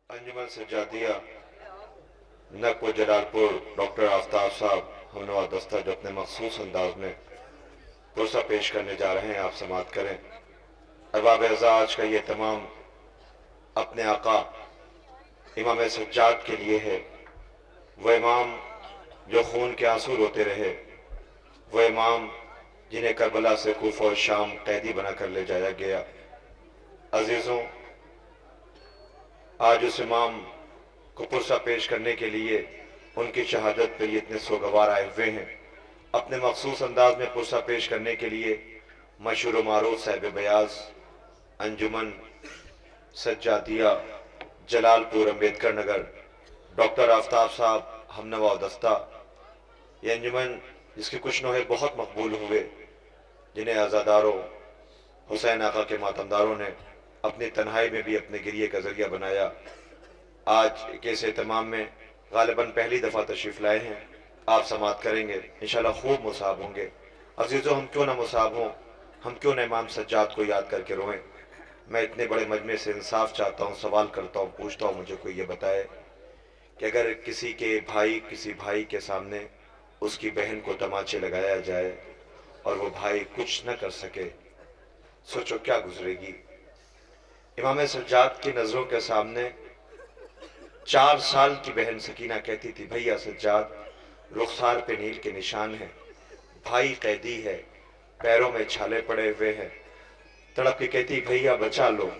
अंजुमन Sajjadia नकव Jalalpur doctor Aftab साहब हमनवा दस्ता जो अपने मखसूस अंदाज में पुरसा पेश करने जा रहे हैं, आप समात करें। अहबाब एजाज का ये तमाम अपने आका इमाम सज्जाद के लिए है। वह इमाम जो खून के आंसू रोते रहे, वह इमाम जिन्हें करबला से कूफा और शाम कैदी बनाकर ले जाया गया। अजीज़ों, आज उस इमाम को पुरसा पेश करने के लिए उनकी शहादत पर ये इतने सोगवार आए हुए हैं। अपने मखसूस अंदाज में पुरसा पेश करने के लिए मशहूर मारूफ साहिब बयाज अंजुमन सज्जादिया जलालपुर अम्बेडकर नगर डॉक्टर आफ्ताब साहब हमनवा दस्ता, ये अंजुमन जिसके कुछ नोहे बहुत मकबूल हुए, जिन्हें आज़ादारों हुसैन आका के मातमदारों ने अपनी तन्हाई में भी अपने गिरिए का जरिया बनाया। आज एक ऐसे तमाम में गालिबन पहली दफ़ा तशरीफ़ लाए हैं, आप समात करेंगे, इंशाल्लाह खूब मुसाब होंगे। अजीज़ों, हम क्यों ना मुसाब हों, हम क्यों ना इमाम सज्जाद को याद करके रोएं। मैं इतने बड़े मजमे से इंसाफ चाहता हूँ, सवाल करता हूँ, पूछता हूँ, मुझे कोई ये बताए कि अगर किसी भाई के सामने उसकी बहन को तमाचे लगाया जाए और वो भाई कुछ न कर सके, सोचो क्या गुजरेगी। इमाम सज्जाद की नजरों के सामने 4 साल की बहन सकीना कहती थी, भैया सज्जाद, रुखसार पे नील के निशान हैं, भाई कैदी है, पैरों में छाले पड़े हुए हैं। तड़प के कहती, भैया बचा लो।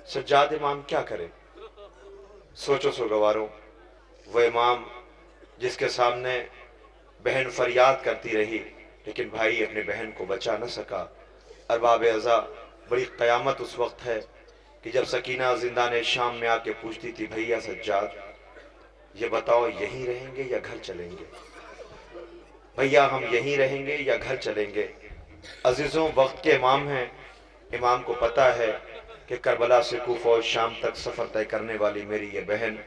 सज्जाद इमाम क्या करे। सोचो सो गवारों, वह इमाम जिसके सामने बहन फरियाद करती रही लेकिन भाई अपने बहन को बचा न सका। अरबाब अज़ा, बड़ी क़यामत उस वक्त है कि जब सकीना जिंदान शाम में आके पूछती थी, भैया सज्जाद, ये बताओ यहीं रहेंगे या घर चलेंगे, भैया हम यहीं रहेंगे या घर चलेंगे। अजीज़ों, वक्त के इमाम हैं, इमाम को पता है कि करबला से कूफा और शाम तक सफ़र तय करने वाली मेरी ये बहन,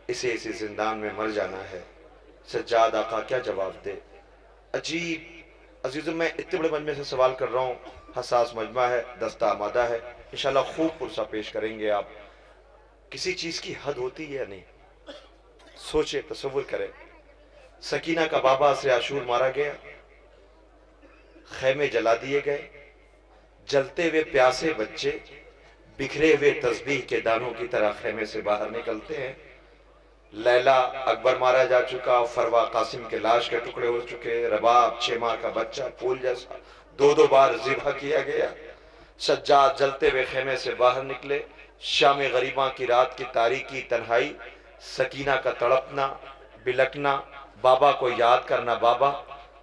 इसे इसी जिंदान में मर जाना है। सज्जाद आका क्या जवाब दे। अजीब। अजीज़ों, मैं इतने बड़े मजमे से सवाल कर रहा हूँ, हसास मजमा है, दस्ता आमादा है, इंशाल्लाह खूब पुरसा पेश करेंगे। आप किसी चीज़ की हद होती है या नहीं, सोचे, तसव्वुर करें। सकीना का बाबा से आशूर मारा गया, खैमे जला दिए गए, जलते हुए प्यासे बच्चे बिखरे हुए तस्बीह के दानों की तरह खैमे से बाहर निकलते हैं। लैला अकबर मारा जा चुका, फरवा कासिम के लाश के टुकड़े हो चुके, रबाब 6 माह का बच्चा फूल जैसा 2-2 बार ज़िबह किया गया। सज्जाद जलते हुए खेमे से बाहर निकले। शाम गरीबा की रात की तारीकी तन्हाई, सकीना का तड़पना, बिलकना, बाबा को याद करना। बाबा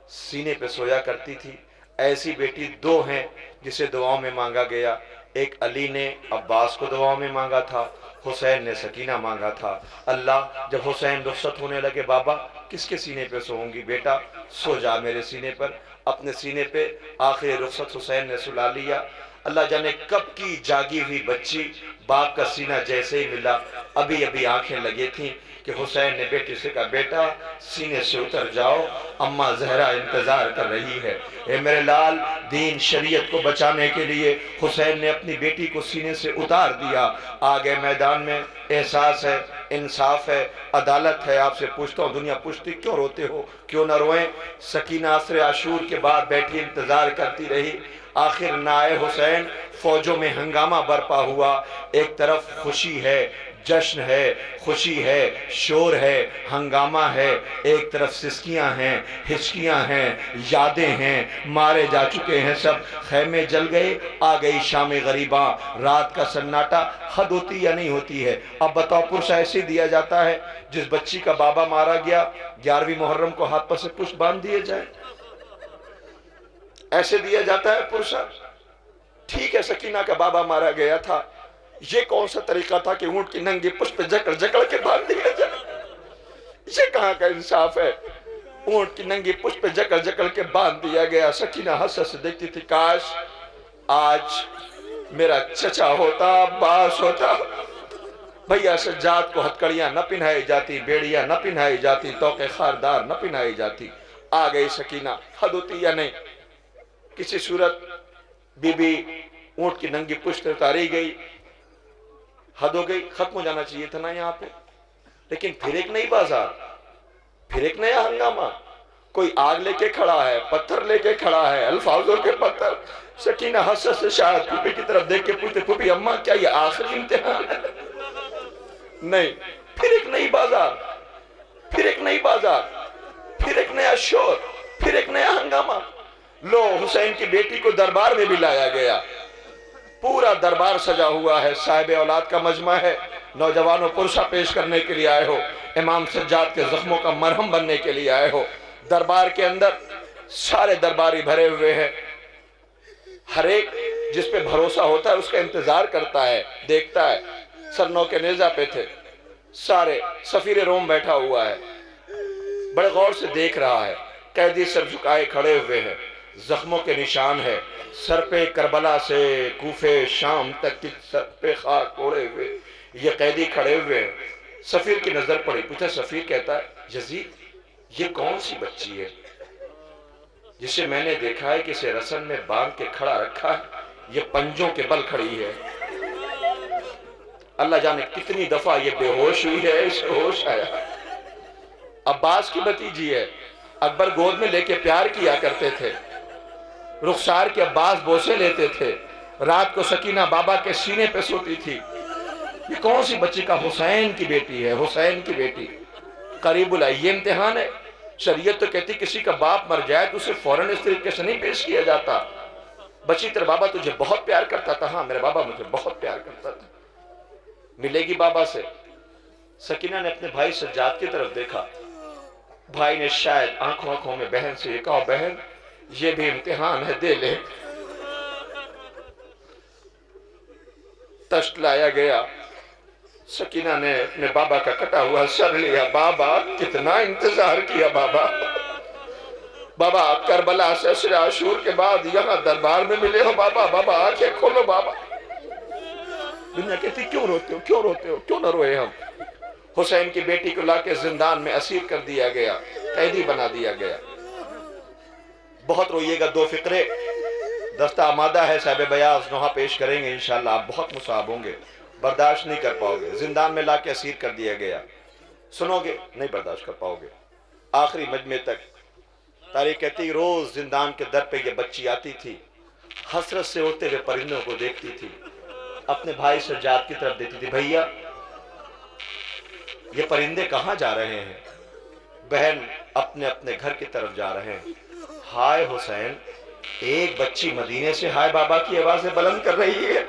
सीने पे सोया करती थी। ऐसी बेटी 2 हैं जिसे दुआओं में मांगा गया। एक अली ने अब्बास को दुआओं में मांगा था, हुसैन ने सकीना मांगा था। अल्लाह, जब हुसैन रुखसत होने लगे, बाबा किसके सीने पे सोऊंगी, बेटा सो जा मेरे सीने पर। अपने सीने पे आखिरी रुखसत हुसैन ने सुला लिया। अल्लाह जाने कब की जागी हुई बच्ची, बाप का सीना जैसे ही मिला, अभी अभी आंखें लगी थी कि हुसैन ने बेटी से कहा, बेटा सीने से उतर जाओ, अम्मा जहरा इंतजार कर रही है। ए मेरे लाल, दीन शरीयत को बचाने के लिए हुसैन ने अपनी बेटी को सीने से उतार दिया। आगे मैदान में एहसास है, इंसाफ है, अदालत है। आपसे पूछता हूँ, दुनिया पूछती क्यों रोते हो, क्यों न रोएं। सकीना असर आशूर के बाद बैठी इंतजार करती रही। आखिर नाए हुसैन, फौजों में हंगामा बरपा हुआ। एक तरफ खुशी है, जश्न है, खुशी है, शोर है, हंगामा है। एक तरफ सिसकियां हैं, हिचकियां हैं, यादें हैं, मारे जा चुके हैं सब। खैमे जल गए, आ गई शाम गरीबा, रात का सन्नाटा। हद होती या नहीं होती है। अब बताओ, पुरुष ऐसे दिया जाता है, जिस बच्ची का बाबा मारा गया 11वीं मुहर्रम को हाथ पर से पुष्प बांध दिए जाए, ऐसे दिया जाता है पुरसा। ठीक है, सकीना का बाबा मारा गया था, ये कौन सा तरीका था कि ऊंट की नंगी पुष्प जकड़ जकड़ के बांध दिया जाए। ये कहां का इंसाफ है। ऊंट की नंगी पुष्प जकड़ जकड़ के बांध दिया गया। सकीना हंस हंस देखती थी, काश आज मेरा चचा होता, अब्बास होता। भैया सज्जाद को हथकड़ियां न पिन्हाई जाती, बेड़ियां न पिन्हाई जाती, तोके खारदार न पिन्हाई जाती। आ गई सकीना। हद होती या नहीं। किसी सूरत बीबी ऊंट की नंगी पुष्ट उतारी गई, हद हो गई, खत्म हो जाना चाहिए था ना यहाँ पे। लेकिन फिर एक नई बाजार, फिर एक नया हंगामा। कोई आग लेके खड़ा है, पत्थर लेके खड़ा है, अल्फाजों के पत्थर। सकीना हंस से शायद फूफी की तरफ देख के पूछते, फूफी अम्मा क्या ये आखिरी इम्तिहान है? नहीं, फिर एक नई बाजार, फिर एक नई बाजार, फिर एक नया शोर, फिर एक नया हंगामा। लो, हुसैन की बेटी को दरबार में भी लाया गया। पूरा दरबार सजा हुआ है, साहिब औलाद का मजमा है। नौजवानों, पुरसा पेश करने के लिए आए हो, इमाम सज्जाद के जख्मों का मरहम बनने के लिए आए हो। दरबार के अंदर सारे दरबारी भरे हुए हैं। हर एक जिस पे भरोसा होता है उसका इंतजार करता है, देखता है। सरनों के नेजा पे थे सारे। सफीर रोम बैठा हुआ है, बड़े गौर से देख रहा है। कैदी सर झुकाए खड़े हुए हैं, जख्मों के निशान है। सर पे करबला से कूफे शाम तक की सर पे खाक ओढ़े हुए ये कैदी खड़े हुए हैं। सफीर की नजर पड़ी, पूछा। सफीर कहता है, यजीद, ये कौन सी बच्ची है जिसे मैंने देखा है कि इसे रसन में बांध के खड़ा रखा है, ये पंजों के बल खड़ी है। अल्लाह जाने कितनी दफा ये बेहोश हुई है, इसे होश आया। अब्बास की भतीजी है, अकबर गोद में लेके प्यार किया करते थे। रुखसार के अब्बास बोसे लेते थे। रात को सकीना बाबा के सीने पे सोती थी। ये कौन सी बच्ची का? हुसैन की बेटी है, हुसैन की बेटी। करीबुल ये इम्तिहान है। शरीयत तो कहती किसी का बाप मर जाए तो उसे फौरन इस तरीके से नहीं पेश किया जाता। बच्ची, तेरा बाबा तुझे बहुत प्यार करता था। हाँ, मेरा बाबा मुझे बहुत प्यार करता था। मिलेगी बाबा से। सकीना ने अपने भाई सज्जाद की तरफ देखा। भाई ने शायद आंखों आंखों में बहन से ये कहा, बहन ये भी इम्तिहान है, दे ले। तश्त लाया गया। सकीना ने अपने बाबा का कटा हुआ सर लिया। बाबा, कितना इंतजार किया बाबा। बाबा, करबला से असर आशूर के बाद यहाँ दरबार में मिले हो बाबा। बाबा, आंखें खोलो बाबा। दुनिया कहती, क्यों रोते हो, क्यों रोते हो? क्यों न रोए हम? हुसैन की बेटी को लाके जिंदान में असीर कर दिया गया, कैदी बना दिया गया। बहुत रोइएगा। दो फिक्रे दस्ता आमादा है, साहिब बयाज नोहा पेश करेंगे इंशाल्लाह। आप बहुत मुसाब होंगे, बर्दाश्त नहीं कर पाओगे। जिंदान में लाके असीर कर दिया गया, सुनोगे नहीं बर्दाश्त कर पाओगे। आखिरी मजमे तक तारीख कहती, रोज जिंदान के दर पे ये बच्ची आती थी, हसरत से उड़ते हुए परिंदों को देखती थी, अपने भाई सज्जाद की तरफ देती थी, भैया ये परिंदे कहाँ जा रहे हैं? बहन अपने अपने घर की तरफ जा रहे हैं। हाय हुसैन, एक बच्ची मदीने से हाय बाबा की आवाजें बुलंद कर रही है,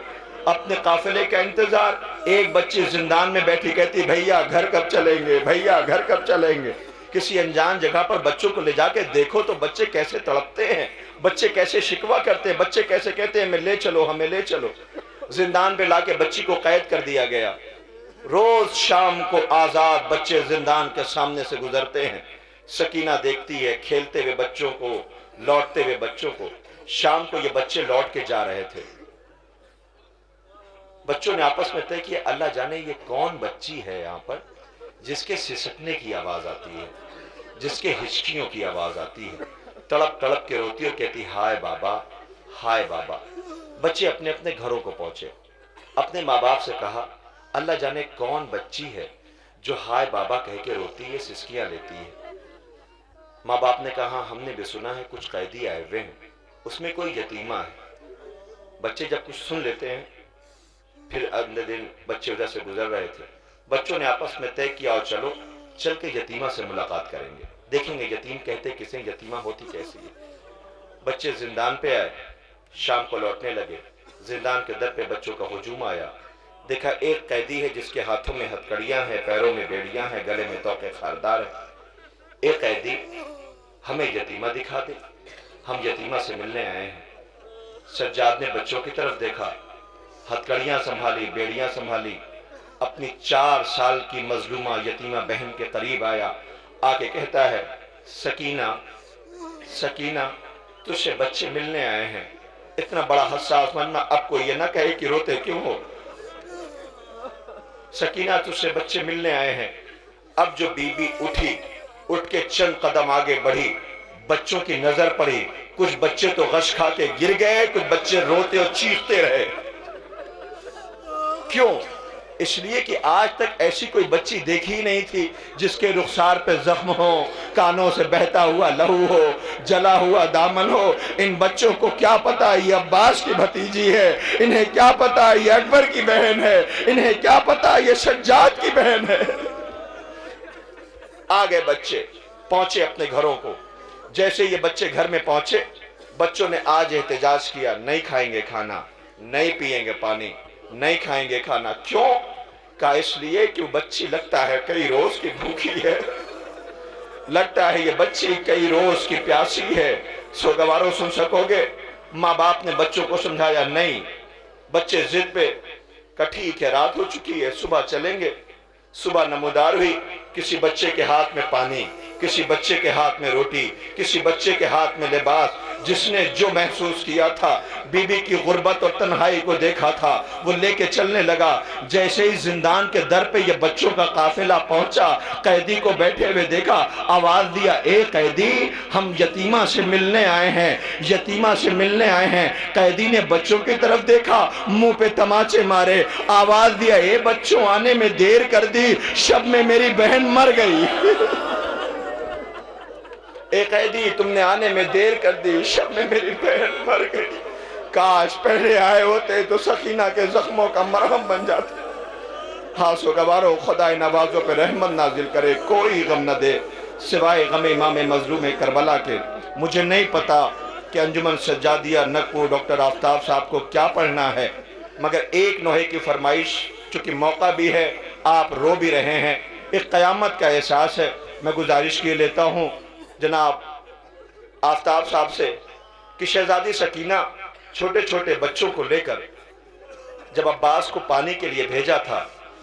अपने काफिले का इंतजार। एक बच्ची जिंदान में बैठी कहती, भैया घर कब चलेंगे, भैया घर कब चलेंगे। किसी अनजान जगह पर बच्चों को ले जाके देखो तो बच्चे कैसे तड़पते हैं, बच्चे कैसे शिकवा करते हैं, बच्चे कैसे कहते हैं, हमें ले चलो, हमें ले चलो। जिंदान पे लाके बच्ची को कैद कर दिया गया। रोज शाम को आजाद बच्चे जिंदान के सामने से गुजरते हैं। सकीना देखती है खेलते हुए बच्चों को, लौटते हुए बच्चों को। शाम को ये बच्चे लौट के जा रहे थे। बच्चों ने आपस में तय किया, अल्लाह जाने ये कौन बच्ची है यहाँ पर जिसके सिसकने की आवाज आती है, जिसके हिचकियों की आवाज आती है, तड़प तड़प के रोती और कहती, हाय बाबा, हाय बाबा। बच्चे अपने अपने घरों को पहुंचे। अपने माँ बाप से कहा, अल्लाह जाने कौन बच्ची है जो हाय बाबा कह के रोती है, सिसकियां लेती है। माँ बाप ने कहा, हमने भी सुना है कुछ कैदी आए हुए हैं, उसमें कोई यतीमा है। बच्चे जब कुछ सुन लेते हैं, फिर अगले दिन बच्चे उधर से गुजर रहे थे। बच्चों ने आपस में तय किया, और चलो चल के यतीमा से मुलाकात करेंगे, देखेंगे यतीम कहते किसे, यतीमा होती कैसी है। बच्चे जिंदान पे आए, शाम को लौटने लगे। जिंदान के दर पे बच्चों का हुजूम आया। देखा एक कैदी है जिसके हाथों में हथकड़ियां हैं, पैरों में बेड़ियां हैं, गले में तोके खारदार है। एक कैदी, हमें यतीमा दिखा दे, हम यतीमा से मिलने आए हैं। सज्जाद ने बच्चों की तरफ देखा, हथकड़ियां संभाली, बेड़ियां संभाली, अपनी 4 साल की मजलूमा यतीमा बहन के करीब आया। आके कहता है, सकीना, सकीना तुझसे बच्चे मिलने आए हैं। इतना बड़ा हसास मन में, अब कोई ये ना कहे कि रोते क्यों हो। सकीना तुझसे बच्चे मिलने आए हैं। अब जो बीबी उठी, उठ के चंद कदम आगे बढ़ी, बच्चों की नजर पड़ी। कुछ बच्चे तो गश खा के गिर गए, कुछ बच्चे रोते और चीखते रहे। क्यों? इसलिए कि आज तक ऐसी कोई बच्ची देखी ही नहीं थी जिसके रुखसार पे जख्म हो, कानों से बहता हुआ लहू हो, जला हुआ दामन हो। इन बच्चों को क्या पता ये अब्बास की भतीजी है, इन्हें क्या पता ये अकबर की बहन है, इन्हें क्या पता ये सज्जाद की बहन है। आ गए बच्चे, पहुंचे अपने घरों को। जैसे ये बच्चे घर में पहुंचे, बच्चों ने आज एहतजाज किया, नहीं खाएंगे खाना, नहीं पिएंगे पानी, नहीं खाएंगे खाना। क्यों? का इसलिए कि वो बच्ची लगता है कई रोज की भूखी है, लगता है ये बच्ची कई रोज की प्यासी है। सो गवारों सुन सकोगे, माँ बाप ने बच्चों को समझाया, नहीं। बच्चे जिद पे, का ठीक है, रात हो चुकी है, सुबह चलेंगे। सुबह नमोदार हुई, किसी बच्चे के हाथ में पानी, किसी बच्चे के हाथ में रोटी, किसी बच्चे के हाथ में लिबास। जिसने जो महसूस किया था, बीबी की गुर्बत और तन्हाई को देखा था, वो लेके चलने लगा। जैसे ही जिंदान के दर पे ये बच्चों का काफिला पहुंचा, कैदी को बैठे हुए देखा, आवाज दिया, ए कैदी, हम यतीमा से मिलने आए हैं, यतीमा से मिलने आए हैं। कैदी ने बच्चों की तरफ देखा, मुंह पे तमाचे मारे, आवाज दिया, ए बच्चों, आने में देर कर दी, शब में मेरी बहन मर गई। ए कैदी, तुमने आने में देर कर दी, शब में मेरी बहन मर गई। काश पहले आए होते तो सकीना के जख्मों का मरहम बन जाते। हासो गवारो, खुदा नवाजों पे रहमत नाजिल करे, कोई गम न दे सिवाय गम इमाम मजलूम करबला के। मुझे नहीं पता कि अंजुमन सज्जादिया नकपुर डॉक्टर आफ्ताब साहब को क्या पढ़ना है, मगर एक नोहे की फरमाइश, चूंकि मौका भी है, आप रो भी रहे हैं, एक क़यामत का एहसास है। मैं गुजारिश किए लेता हूँ जनाब आफ्ताब साहब से कि शहजादी सकीना छोटे छोटे बच्चों को लेकर जब अब्बास को पानी के लिए भेजा था,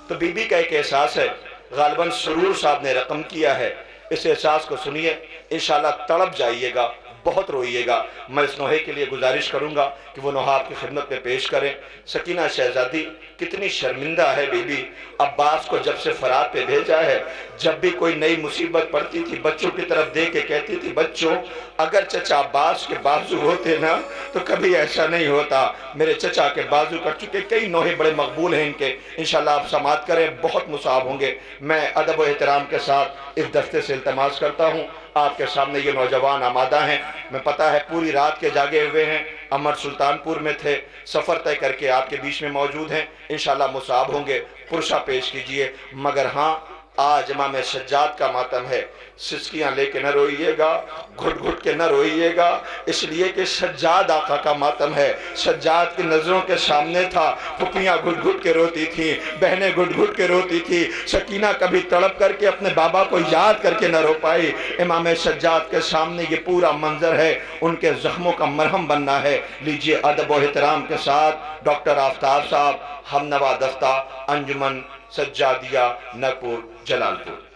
तो बीबी का एक एहसास है, गालिबन सुरूर साहब ने रकम किया है। इस एहसास को सुनिए, इंशाल्लाह तड़प जाइएगा, बहुत रोइएगा। मैं इस नोहे के लिए गुजारिश करूंगा कि वो नोहा आपकी खिदमत में पेश करें। सकीना शहजादी, कितनी शर्मिंदा है बीबी, अब्बास को जब से फरात पे भेजा है, जब भी कोई नई मुसीबत पड़ती थी, बच्चों की तरफ देख के कहती थी, बच्चों, अगर चचा अब्बास के बाजू होते ना तो कभी ऐसा नहीं होता। मेरे चचा के बाजू कट चुके, कई नोहे बड़े मकबूल हैं इनके, इंशाल्लाह आप समात करें, बहुत मुसाब होंगे। मैं अदब और एहतराम के साथ इस दस्ते से इल्तमास करता हूँ, आपके सामने ये नौजवान आमादा हैं। मैं पता है पूरी रात के जागे हुए हैं, अमर सुल्तानपुर में थे, सफ़र तय करके आपके बीच में मौजूद हैं, इंशाल्लाह मुसाब होंगे। पुरसा पेश कीजिए। मगर हाँ, आज इमाम सज्जाद का मातम है, सिसकियाँ लेके न रोइएगा, घुट घुट के न रोइएगा, इसलिए कि सज्जाद आका का मातम है। सज्जाद की नज़रों के सामने था, फुफियाँ घुट घुट के रोती थी, बहनें घुट घुट के रोती थी। सकीना कभी तड़प करके अपने बाबा को याद करके न रो पाई। इमाम सज्जाद के सामने ये पूरा मंजर है, उनके जख्मों का मरहम बनना है। लीजिए अदब और एहतराम के साथ डॉक्टर आफ्ताब साहब, हमनवा दस्ता, अंजुमन सज्जादिया नकपुर जलालपुर।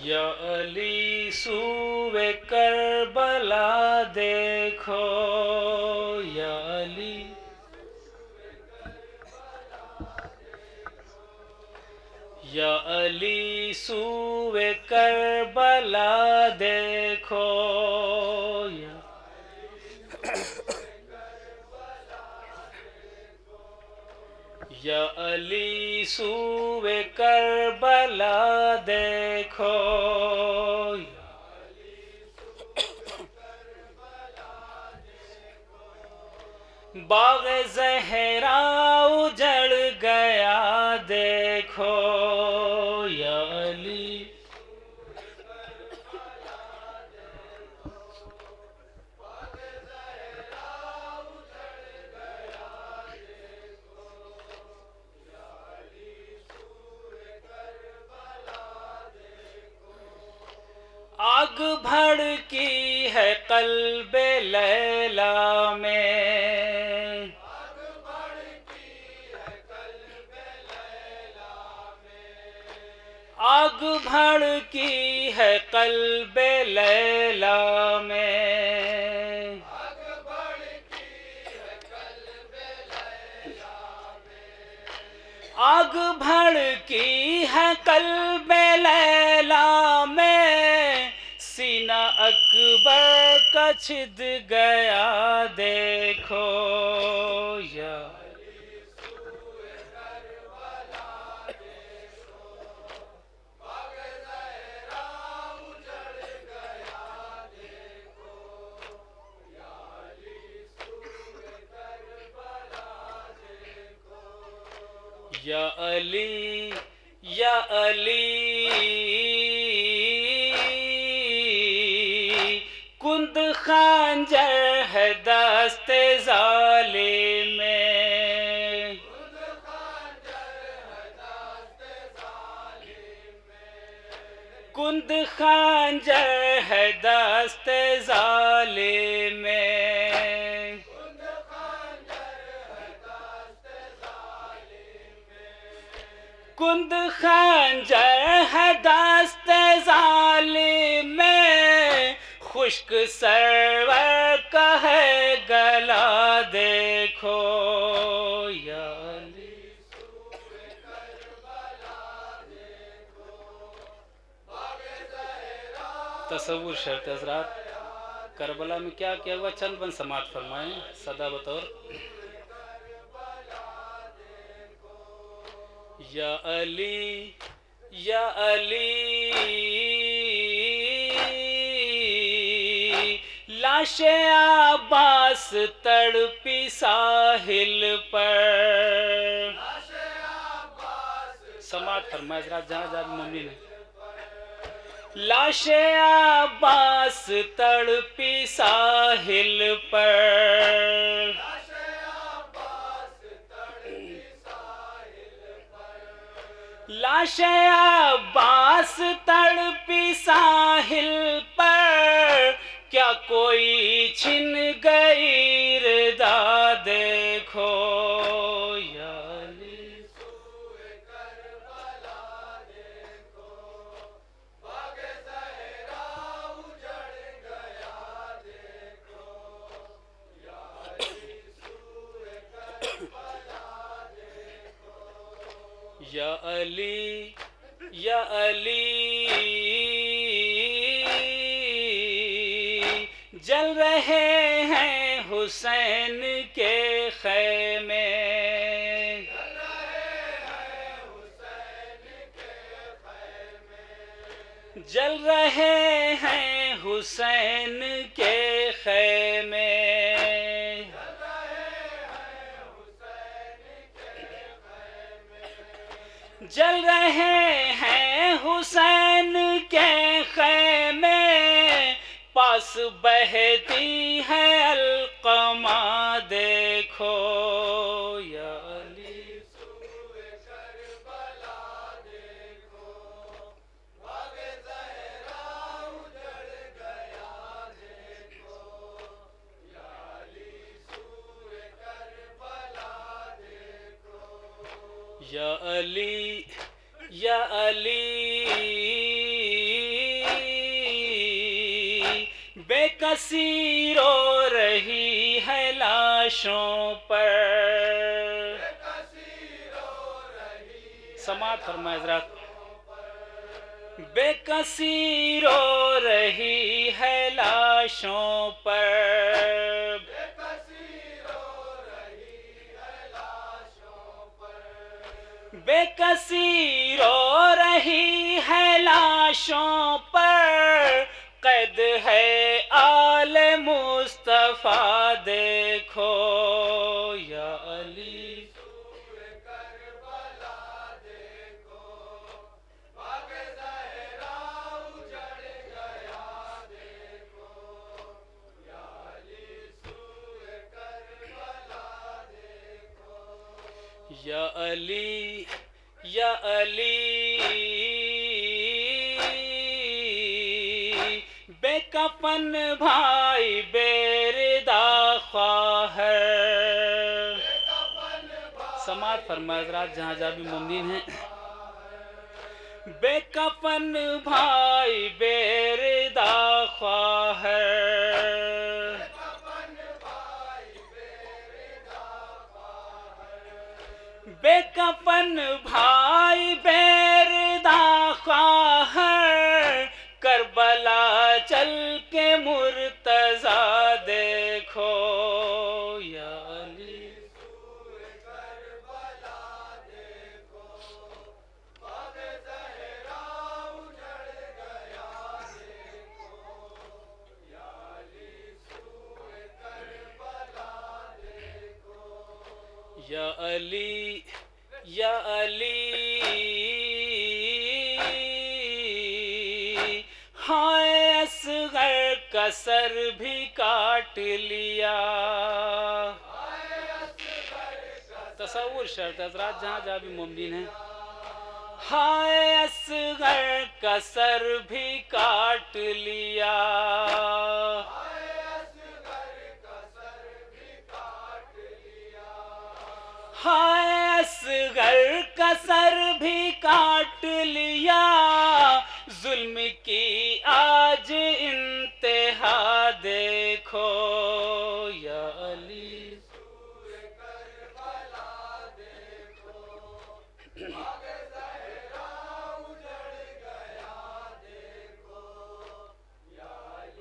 या अली सूवे करबला देखो, या अली, या अली सूवे करबला देखो, या अली सूवे करबला देखो, बाग ज़हरा उजड़ गया देखो, या अली, आग भड़की है कल्बे लैला में, आग भड़की है कल्बे लैला में, आग भड़की है कल्बे लैला में, सीना अकबर अकबर का छिद गया देखो या अली या अली कुंद खंजर है दस्ते जालिम में, कुंद खंजर है दस्ते जालिम में, कुंद खंजर है दस्ते जालिम में, खुश्क सरवर का है गला देखो या अली। तसव्वुर शर्त हज़रात, करबला में क्या किया हुआ चंद बन समात फरमाएं सदा बतौर या अली या अली लाशे अब्बास तड़पी साहिल पर, समात फरमाए जहाँ जहाँ मम्मी ने, लाशे अब्बास तड़पी साहिल पर, लाशे अब्बास तड़पी साहिल पर, क्या कोई छिन गई रिदा देखो या अली। या अली या अली जल रहे हैं हुसैन के खैमे, जल रहे हैं हुसैन के खैमे, जल रहे हैं हुसैन के खैमे, पास बहती है अलकमा देखो या अली। या अली या अली बेकसी रो रही है लाशों पर, समात फरमाए हज़रात, बेकसी रो रही है लाशों पर, बेकसी रो रही है लाशों पर, कैद है आले मुस्तफा देखो या अली। या अली या अली बेकफन भाई बेरिदा ख्वाहर, समात फरमाए हज़रात जहाँ जहाँ भी मुमकिन है, बेकफन भाई बेरिदा ख्वाहर, बेकफन भाई बेरिदा ख्वाहर, करबला चल के मुर या अली या अली हाय असगर का सर भी काट लिया। तसव्वुर शर्त हज़रात जहाँ जहाँ भी मुमकिन है। हाय असगर का सर भी काट लिया। हाय असगर का सर भी काट लिया। जुल्म की आज इंतहा देखो या अली।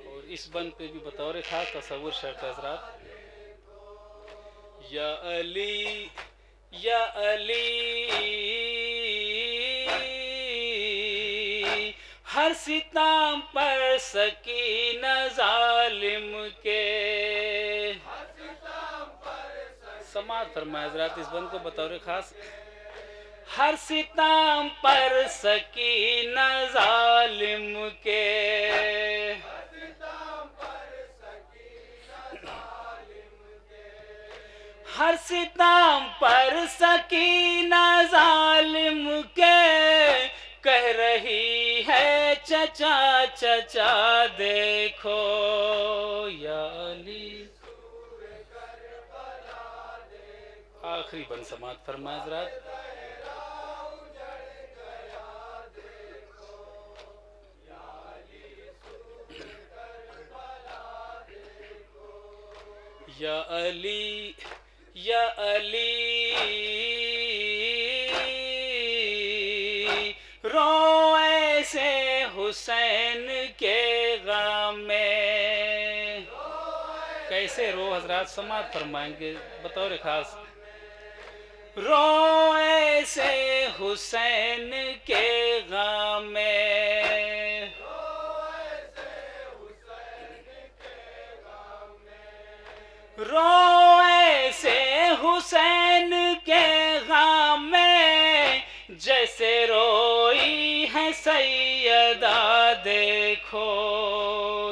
और इस बंद पे भी बतौर खास तसव्वुर शर्त हज़रात। या अली या अली हर सितम पर सकीना जालिम के। समात फरमाए हज़रात इस बंद को बतौर खास। हर सितम पर सकीना जालिम के। हर सितम पर सकीना जालिम के। कह रही है चचा चचा देखो या अली। आखिरी बंद समात फरमाए हज़रात। या अली या अली रो ऐसे हुसैन के गम में। कैसे रो हज़रात समात फरमाएंगे बतौर खास। रो ऐसे हुसैन के गम में। रो ऐसे हुसैन के गम में। जैसे रोई है सैयदा देखो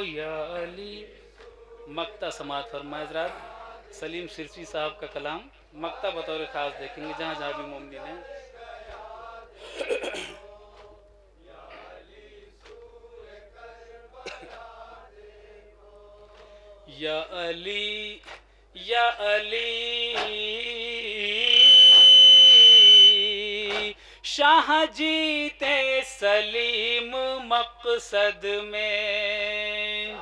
या अली। मक्ता समात फरमाए हज़रात। सलीम सिरसी साहब का कलाम मक्ता बतौर खास देखेंगे जहाँ जहाँ भी मुमकिन है। या अली या अली शाह जीते सलीम मकसद में।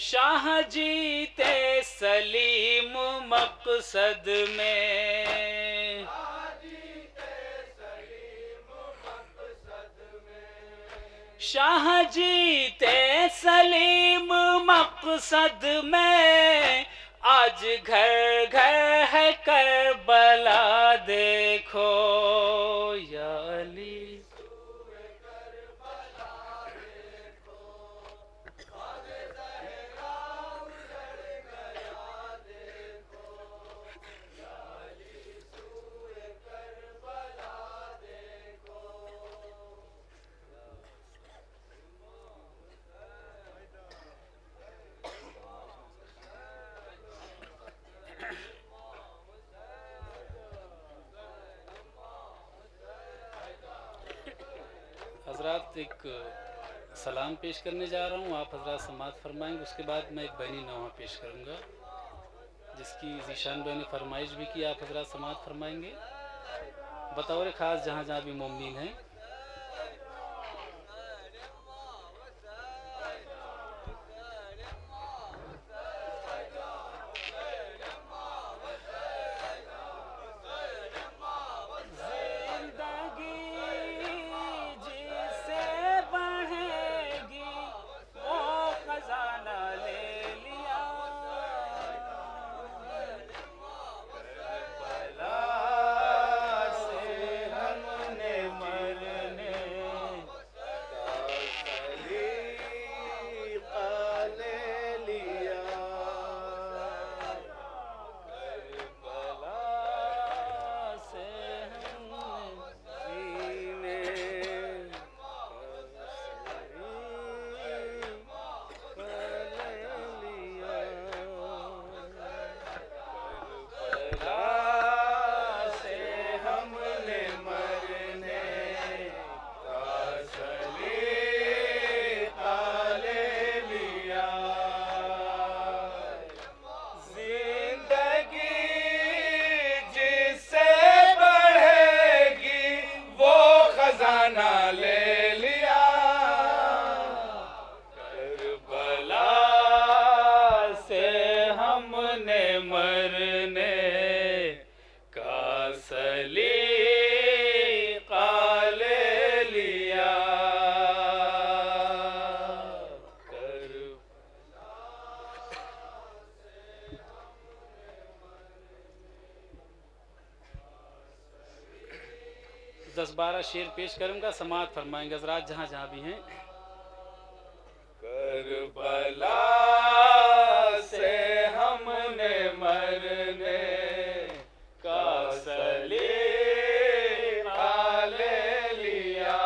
शाह जीते सलीम मकसद में। शाह जीते सलीम मकसद में। आज घर घर है करबला देखो या अली। हज़रात एक सलाम पेश करने जा रहा हूँ। आप हज़रात समात फरमाएंगे। उसके बाद मैं एक बैनी नौहा पेश करूँगा जिसकी ज़ीशान भाई ने फरमाइश भी की। आप हज़रात समात फरमाएंगे बतौर ख़ास जहाँ जहाँ भी मुमकिन है। मर 10-12 शेर पेश करूंगा, समाअत फरमाएंगे हजरात जहां जहां भी हैं। करबला से हमने मरने का सलीका ले लिया,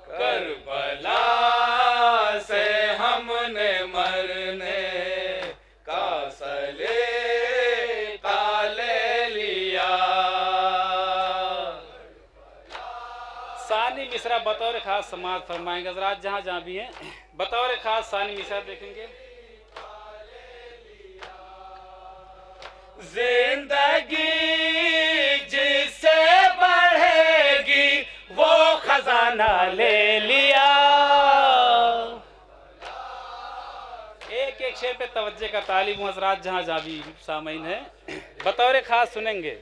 करबला से हमने मरने का सलीका ले लिया। सानी मिसरा बतौर खास समाअत फरमाएंगे हजरात जहां जहां भी हैं। बतौर खास सानी मिसरा देखेंगे। जिंदगी जिससे बढ़ेगी वो खजाना ले लिया। एक एक शेर पे तवज्जो का तालिब हजरात जहां जहां भी सामीन है, बतौर खास सुनेंगे।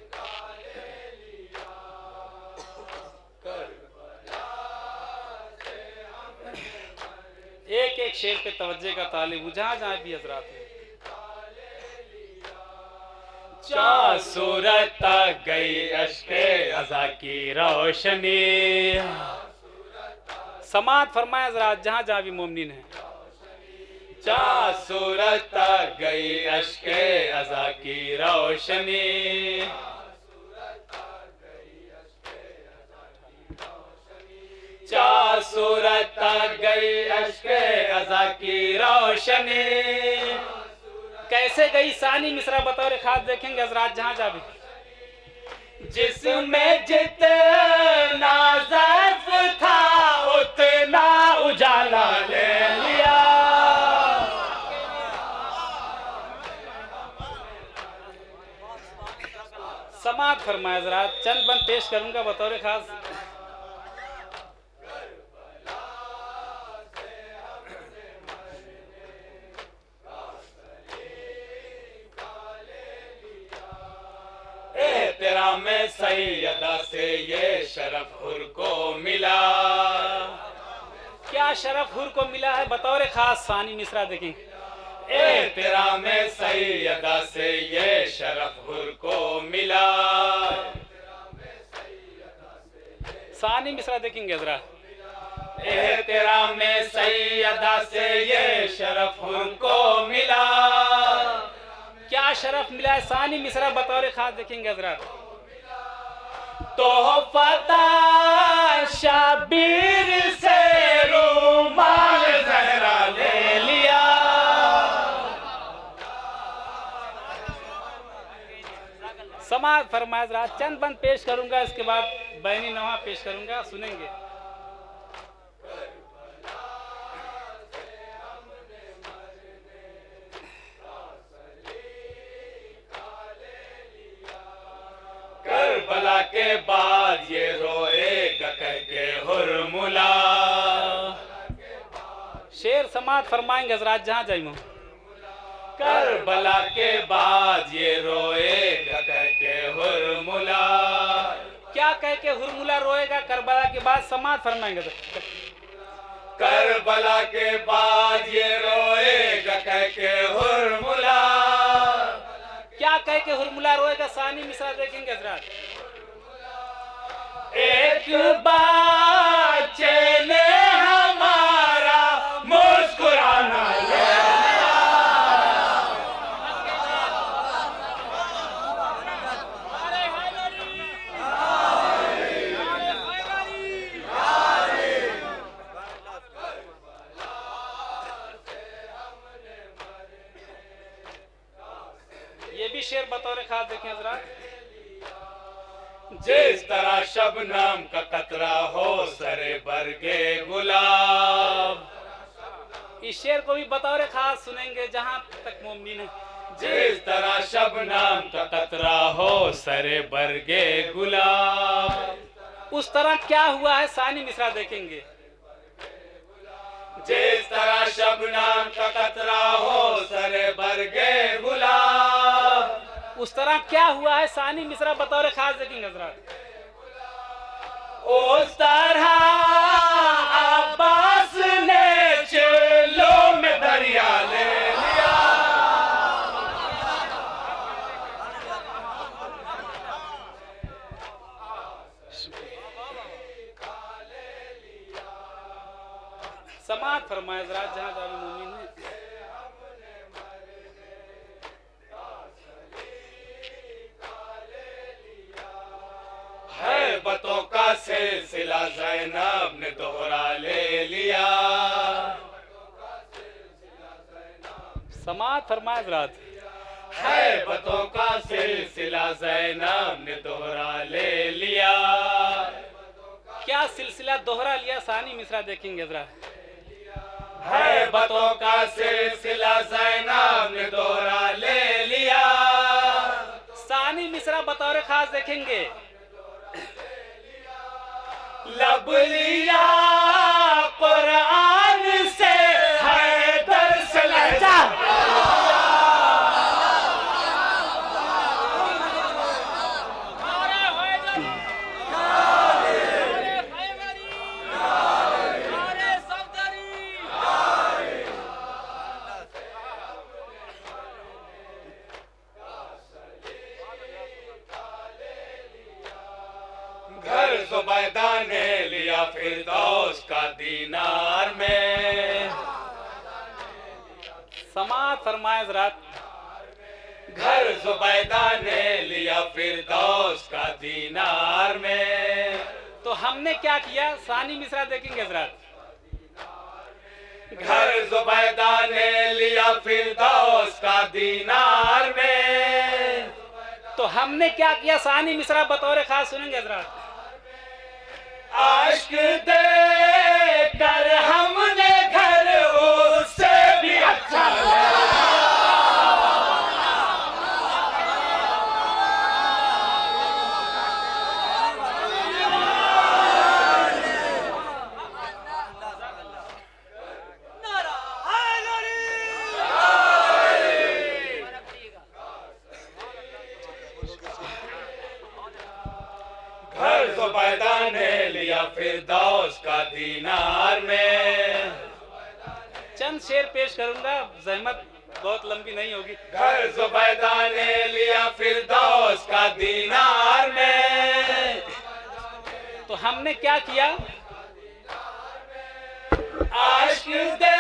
एक एक शेर पे तवज्जो का तालिब जहां जहां भी हजरात हैं। चा सूरत गई अश्के अज़ा की रोशनी। समाअत फरमाए हजरात जहां जहां भी मोमिनीन हैं। चा सूरत गई अश्के अज़ा की रोशनी। चा सूरत गई अश्के अज़ा की रोशनी। कैसे गई सानी मिसरा बतौर खास देखेंगे हजरात जहां जहां भी। जिसमें जितना ज़र्फ था उतना उजाला ले लिया। समाअत फरमाए हजरात, चंद बंद पेश करूंगा बतौर खास। एहतराम में सैयदा से ये शरफ हुर को मिला। क्या शरफ हुर को मिला है बतौर खास सानी मिसरा देखेंगे। एहतराम में सैयदा से ये शरफ हुर को मिला। सानी मिसरा देखेंगे हजरात। एहतराम में सैयदा से ये शरफ हुर को मिला। क्या शरफ मिला है सानी मिसरा बतौर खास देखेंगे हजरात। तोहफता शबीर से रूमाल ज़हरा ले लिया। समाअत फरमाए हजरात, चंद बंद पेश करूंगा, इसके बाद बैनी नवा पेश करूंगा, सुनेंगे। करबला के बाद ये रोएगा कह के हुरमुला। शेर समाअत फरमाएंगे हजरात जहां जाइमो। करबला के बाद ये रोएगा कह के हुरमुला। क्या कह के हुरमुला रोएगा करबला के बाद? समाअत फरमाएंगे। करबला के बाद ये रोएगा कह के हुरमुला। क्या कह के हुरमुला रोएगा? सानी मिसरा देखेंगे हजरात। एक बच्चे ने हमारा मुस्कुराना ले ये भी शेर बतौर खास देखें हजरात। जिस तरह शबनम का कतरा हो सरे बरगे गुलाब। इस शेर को भी बतौर खास सुनेंगे जहां तक मुमकिन है। जिस तरह शबनम का कतरा हो सरे बरगे गुलाब। उस तरह क्या हुआ है? सानी मिसरा देखेंगे। जिस तरह शबनम का कतरा हो सरे बरगे गुलाब। उस तरह क्या हुआ है? सानी मिसरा बतौर खास देखेंगे हजरात। उस तरह अब्बास ने चेलों में दरिया ले लिया। समात फरमाए हज़रात जहां जाने मोमिन ने हैबतों का सिलसिला ज़ैनब ने दोहरा ले लिया। समात फरमाए हज़रात हैबतों का सिलसिला ज़ैनब ने दोहरा ले लिया। क्या सिलसिला दोहरा लिया? सानी मिसरा देखेंगे हज़रात। हैबतों का सिलसिला ज़ैनब ने दोहरा ले लिया। सानी मिसरा बतौर खास देखेंगे। लब लिया कुरान से हैदर से लहजा। घर ज़ुबैदा ने लिया फिरदौस का दीनार में। समात फरमाए हज़रात घर ज़ुबैदा ने लिया फिरदौस का दीनार में। तो हमने क्या किया? सानी मिसरा देखेंगे हज़रात। घर ज़ुबैदा ने लिया फिरदौस का दीनार में। तो हमने क्या किया? सानी मिसरा बतौर खास सुनेंगे हज़रात। आश्क दे कर हमने घर उससे भी अच्छा घर ज़ुबैदा ने लिया फिरदौस का दीनार में। चंद शेर पेश करूंगा, जहमत बहुत लंबी नहीं होगी। घर ज़ुबैदा ने लिया फिरदौस का दीनार में। तो हमने क्या किया? आश्क दे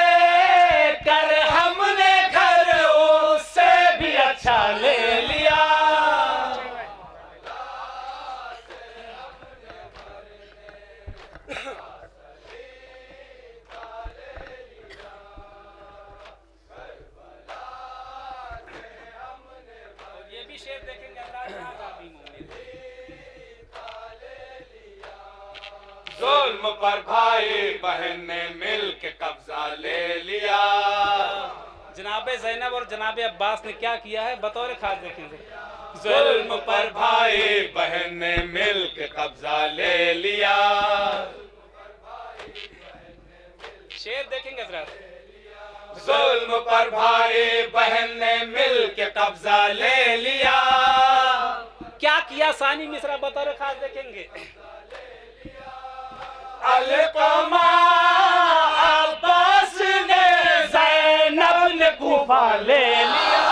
कर हमने घर उससे भी अच्छा ले लिया। ये भी शेर देखेंगे जुल्म पर भाई बहन ने मिल के कब्जा ले लिया। जनाब ज़ैनब और जनाब अब्बास ने क्या किया है? बतौर खास देखेंगे। जुल्म पर भाई बहन ने मिल के कब्जा ले लिया। शेर देखेंगे हज़रात। जुल्म पर भाई बहन ने मिल के कब्जा ले लिया। क्या किया? सानी मिसरा बतौर खास देखेंगे। अलकमा अब्बास ने ज़ैनब ने कूफा ले लिया।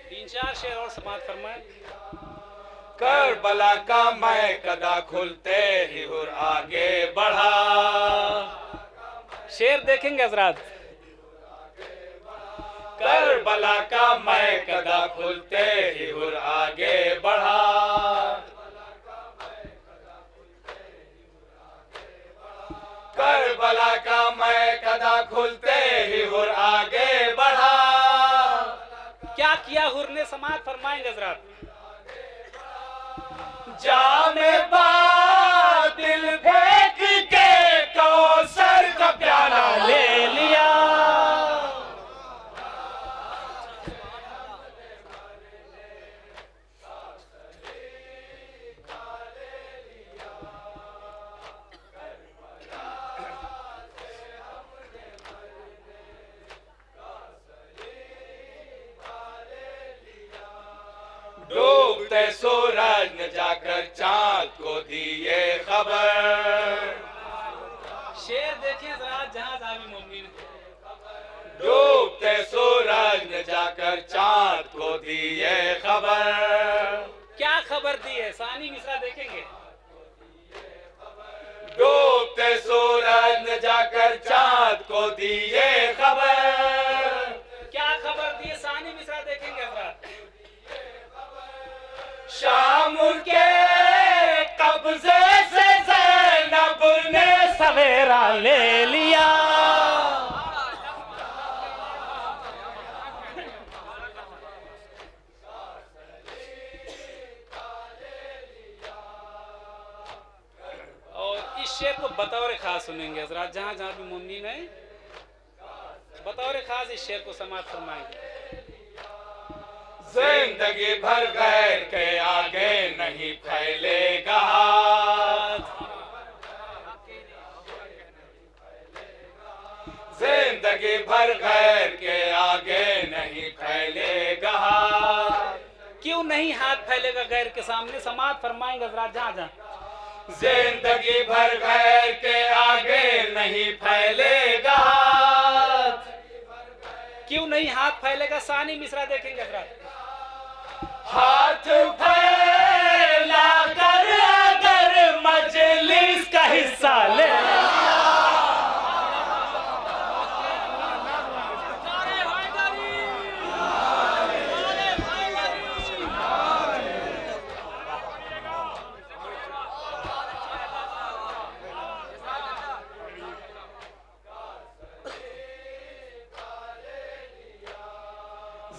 तीन चार शेर और समाप्त फरमाए। करबला का मैं कदा खुलते ही हुर आगे बढ़ा। शेर देखेंगे हज़रात। करबला का मैं कदा खुलते ही हुर आगे बढ़ा। करबला का मैं कदा खुलते ही हुर आगे बढ़ा। क्या किया हुर ने? समाप्त फरमाएंगे हज़रात। जामे बातिल फेंक के कौसर का प्याला ले लिया। डूबते सूरज ने जाकर चांद को दी ये खबर। शेर देखें जरा जहां जावी मोमिन। डूबते सूरज ने जाकर चांद को दी ये खबर। क्या खबर दी है? सानी मिसरा देखेंगे। डूबते सूरज ने जाकर चांद को दी ये खबर। क्या खबर दी है? सानी मिसरा देखेंगे जरा। शाम के कब्जे से ज़ैनब ने सवेरा ले लिया। और इस शेर को बतौर खास सुनेंगे हजरात, जहां जहां भी मुमकिन है बतौर खास इस शेर को समाप्त फरमाएंगे। जिंदगी भर गैर के आगे नहीं फैलेगा हाथ। जिंदगी भर गैर के आगे नहीं फैलेगा हाथ। क्यों नहीं हाथ फैलेगा गैर के सामने? समाप्त फरमाएंगे हजरात जहां जहां। जिंदगी भर गैर के आगे नहीं फैलेगा हाथ। क्यों नहीं हाथ फैलेगा? सानी मिसरा देखेंगे हजरात। हाथ फैला कर अगर मजलिस का हिस्सा ले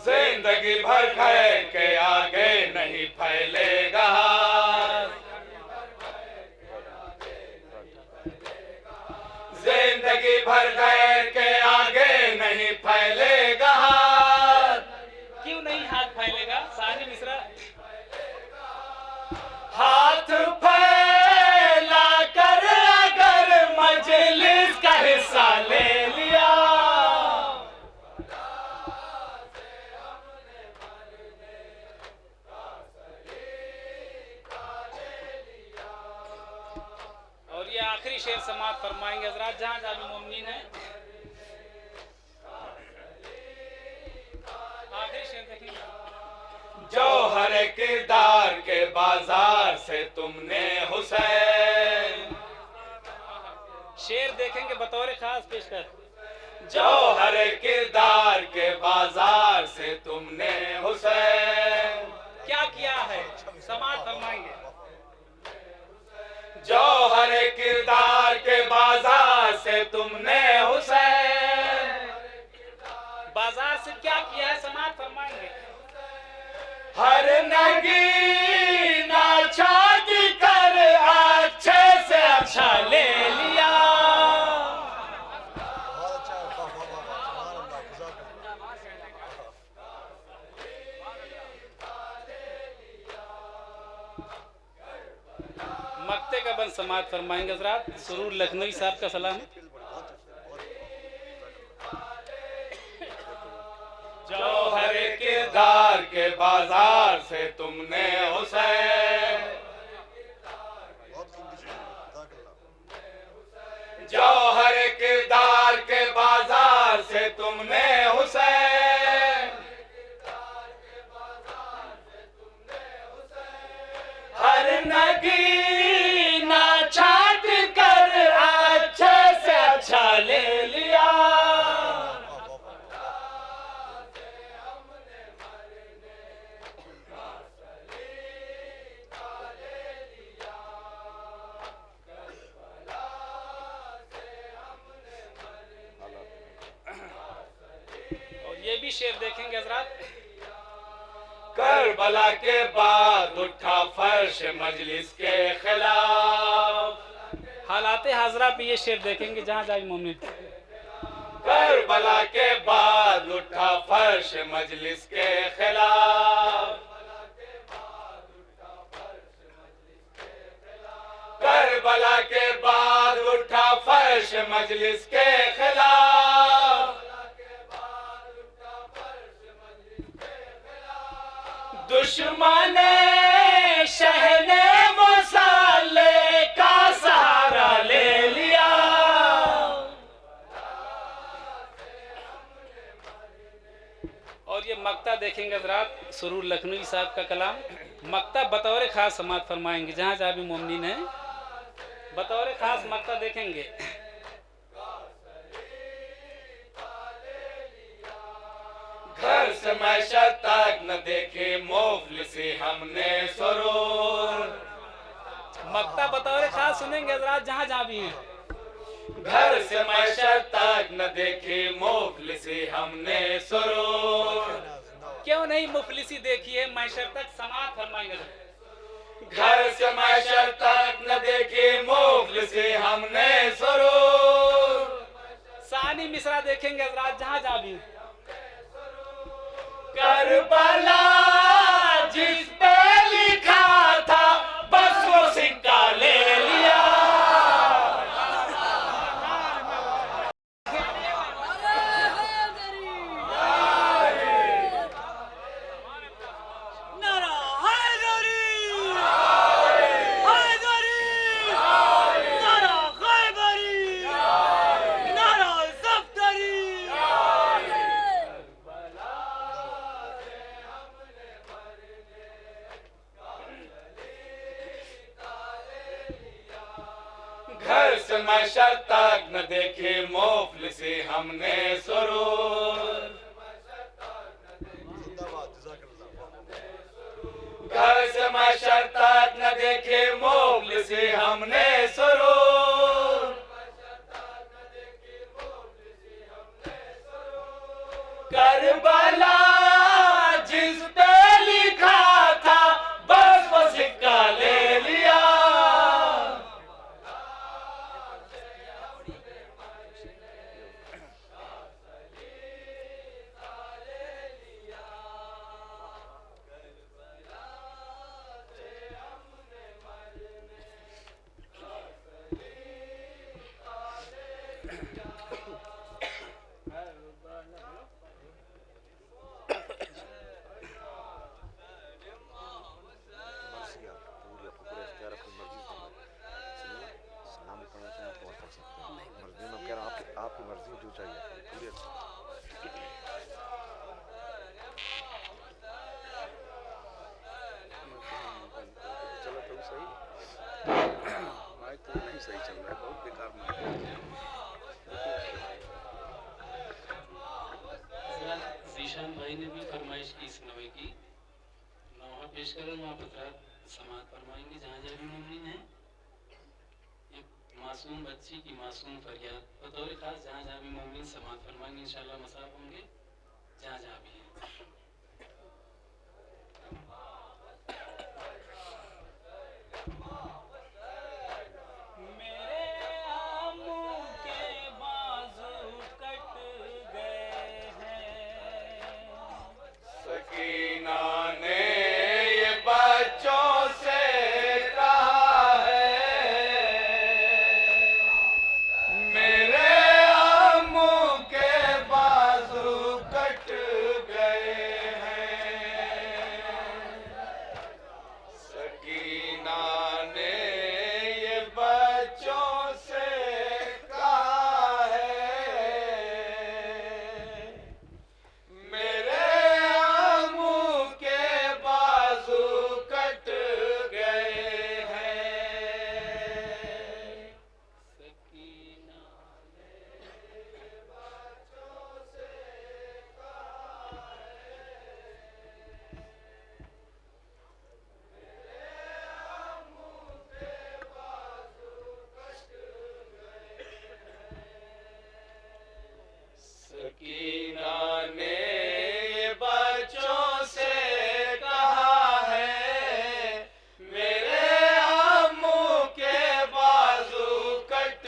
जिंदगी भर खैर के आगे नहीं फैलेगा। जिंदगी भर खैर के आगे नहीं फैलेगा। क्यों नहीं हाथ फैलेगा? सानी मिसरा। हाथ फैला कर अगर मजलिस का हिस्सा ले लिया। और ये आखिरी शेर समाप्त फरमाएंगे हजरात, जहां जहां भी मुमकिन है। आखिरी शेर देखेंगे। जौहर किरदार के बाजार से तुमने हुसैन। शेर देखेंगे बतौर खास पेश कर। जौहर किरदार के बाजार से तुमने हुसैन। क्या किया है? समाप्त फरमाएंगे। जौहर किरदार के बाजार से तुमने हुसैन। बाजार से क्या किया है? समाप्त फरमाएंगे। हर नगीना छाट कर अच्छे से अच्छा ले लिया। मक्ते का बंद समाप्त फरमाएंगे हजरात। सुरूर लखनवी साहब का सलाम। जौहर किरदार के बाजार से तुमने हुसैन। जौहर किरदार के बाजार से तुमने हुसैन। हर नगीना छाट कर अच्छे से अच्छा ले लिया। ये भी शेर देखेंगे हजरात। करबला के बाद उठा फर्श मजलिस के खिलाफ। हालात हाजरा पे ये शेर देखेंगे जहां जहां मोमिन। करबला के बाद उठा फर्श मजलिस के खिलाफ। करबला के बाद उठा फर्श मजलिस के खिलाफ। दुश्मन शहने मसाले का सहारा ले लिया। और ये मक्ता देखेंगे हज़रात, सुरूर लखनवी साहब का कलाम। मक्ता बतौर खास समात फरमाएंगे जहाँ जहाँ भी मोमिनीन है, बतौर खास मक्ता देखेंगे। घर से मैशर तक न देखे मुफलिसी हमने सरूर। मक्ता बतौर खास सुनेंगे हज़रात जहाँ जहाँ भी हैं। घर से मैशर तक न देखे मुफलिसी हमने सरूर। क्यों नहीं मुफलिसी देखिए, मैशर तक समात फरमाएंगे। घर से मैशर तक न देखे मुफलिसी हमने सरूर। सानी मिसरा देखेंगे हज़रात जहाँ जहाँ भी हैं। करबला जिस पे लिखा था बस वो सिक्का ले लिया। घर से मैशर तक न देखे मुफलिसी हमने सरूर। घर से मैशर तक न देखे मुफलिसी हमने सरूर। करबला जिस पे लिखा था बस वो सिक्का ले लिया। आपकी मर्जी जो चाहिए पूरी। चलो तो सही, माइक तो नहीं सही चल रहा है, बहुत बेकार माइक। जीशान भाई ने भी फरमाइश की इस नवे की नौहा पेश करें, वहाँ पर समात फरमाएंगे जहाँ जहाँ भी मुमकिन है। मासूम बच्ची की मासूम फरियाद बतौर खास जहाँ जहाँ भी मुमकिन समात फरमाएंगे, इंशाल्लाह मसाफ होंगे जहाँ जहाँ भी हैं। मेरे आमों के बाजू कट गए हैं। सकीना ने ये बच्चों से कहा है, मेरे आमों के बाजू कट गए हैं। सकीना ने ये बच्चों से कहा है, मेरे आमों के बाजू कट गए हैं। सकीना सकीना ने ये बच्चों से कहा है, मेरे आमों के बाजू कट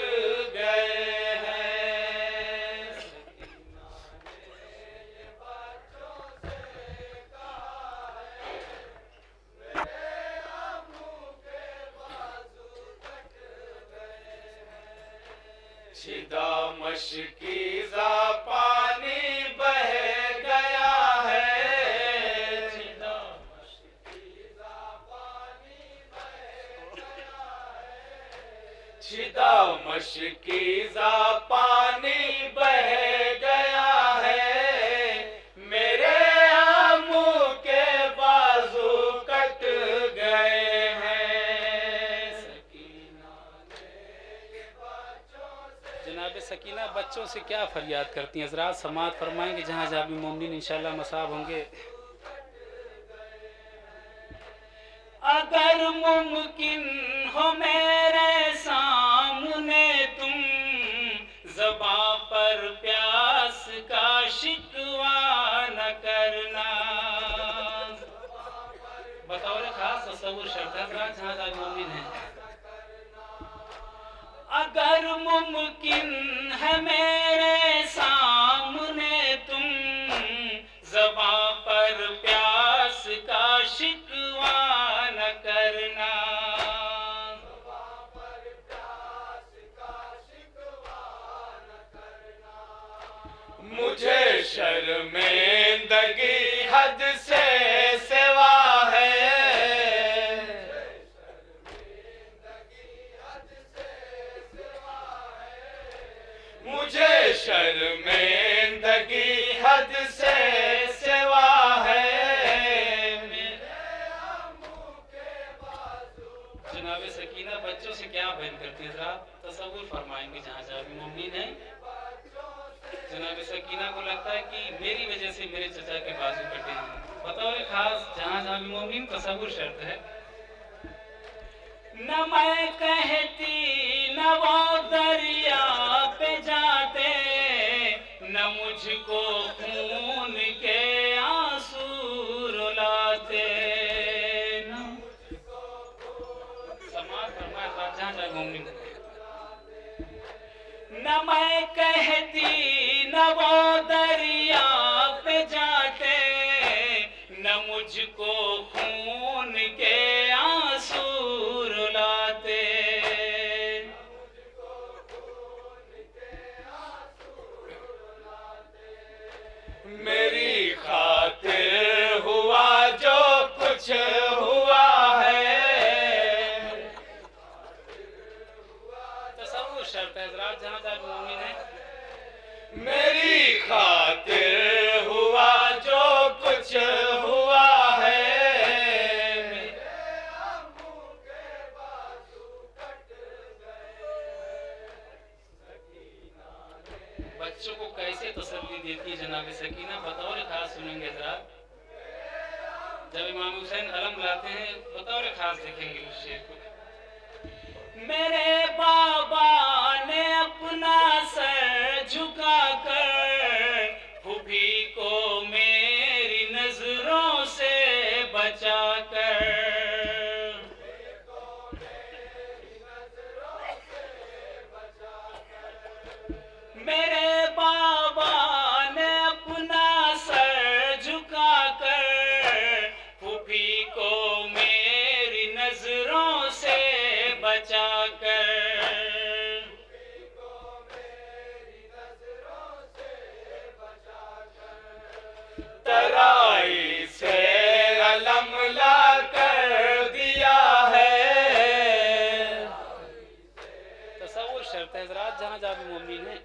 गए हैं। छिदा मशकीज़ा पानी बह गया है। छिदा मशकीज़ा पानी बह गया है, मेरे आमू के बाजू कट गए हैं। जनाब सकीना बच्चों से क्या फरियाद करती हैं हज़रात? समाअत फरमाएंगे जहाँ जहाँ भी मोमिन इंशाअल्लाह मसाब होंगे। अगर मुमकिन हो मेरे सामने तुम ज़बां पर प्यास का शिकवा न करना। बतौर खास तसव्वुर शर्त है जहाँ जहाँ मोमिन है। अगर मुमकिन है मेरे सामने तुम ज़बां पर प्यास का शिकवा न करना। मुझे शर्मिंदगी हद से सिवा है, मुझे शर्मिंदगी हद से सिवा है। जनाब सकीना बच्चों से क्या बयान करती है जरा तसव्वुर फरमाएंगे जहाँ जहाँ भी मोमिन है। जनाब सकीना को लगता है कि मेरी वजह से मेरे चचा के बाजू कटे हैं। बतौर खास जहाँ जहाँ भी मोमिन तसव्वुर शर्त है। न मैं कहती न वो दरिया पे जाते, न मुझको खून के आंसू रुलाते। समाज फरमाए जहाँ जहाँ मोमिन। न मैं कहती न वो दरिया पे जाते, न मुझको खून के आंसू रुलाते। मेरी खातिर हुआ जो कुछ हुआ है। तसव्वुर शर्त है हज़रात जहाँ जहाँ मोमिन है। मेरी खातिर हुआ जो कुछ हुआ है। बच्चों को कैसे तसल्ली देती है जनाब सकीना? बतौर खास सुनेंगे हज़रात। जब इमाम हुसैन अलम लाते हैं बतौर खास देखेंगे उस शेर को। मेरे बाबा ने अपना सर झुका कर फूफी को मेरी नजरों से बचा कर, मेरे बाबा ने अपना सर झुका कर फूफी को मेरी नजरों से बचा कर। तराई से अलम ला कर दिया है। तसव्वुर शर्त है हज़रात जहाँ जहाँ भी मोमिन है।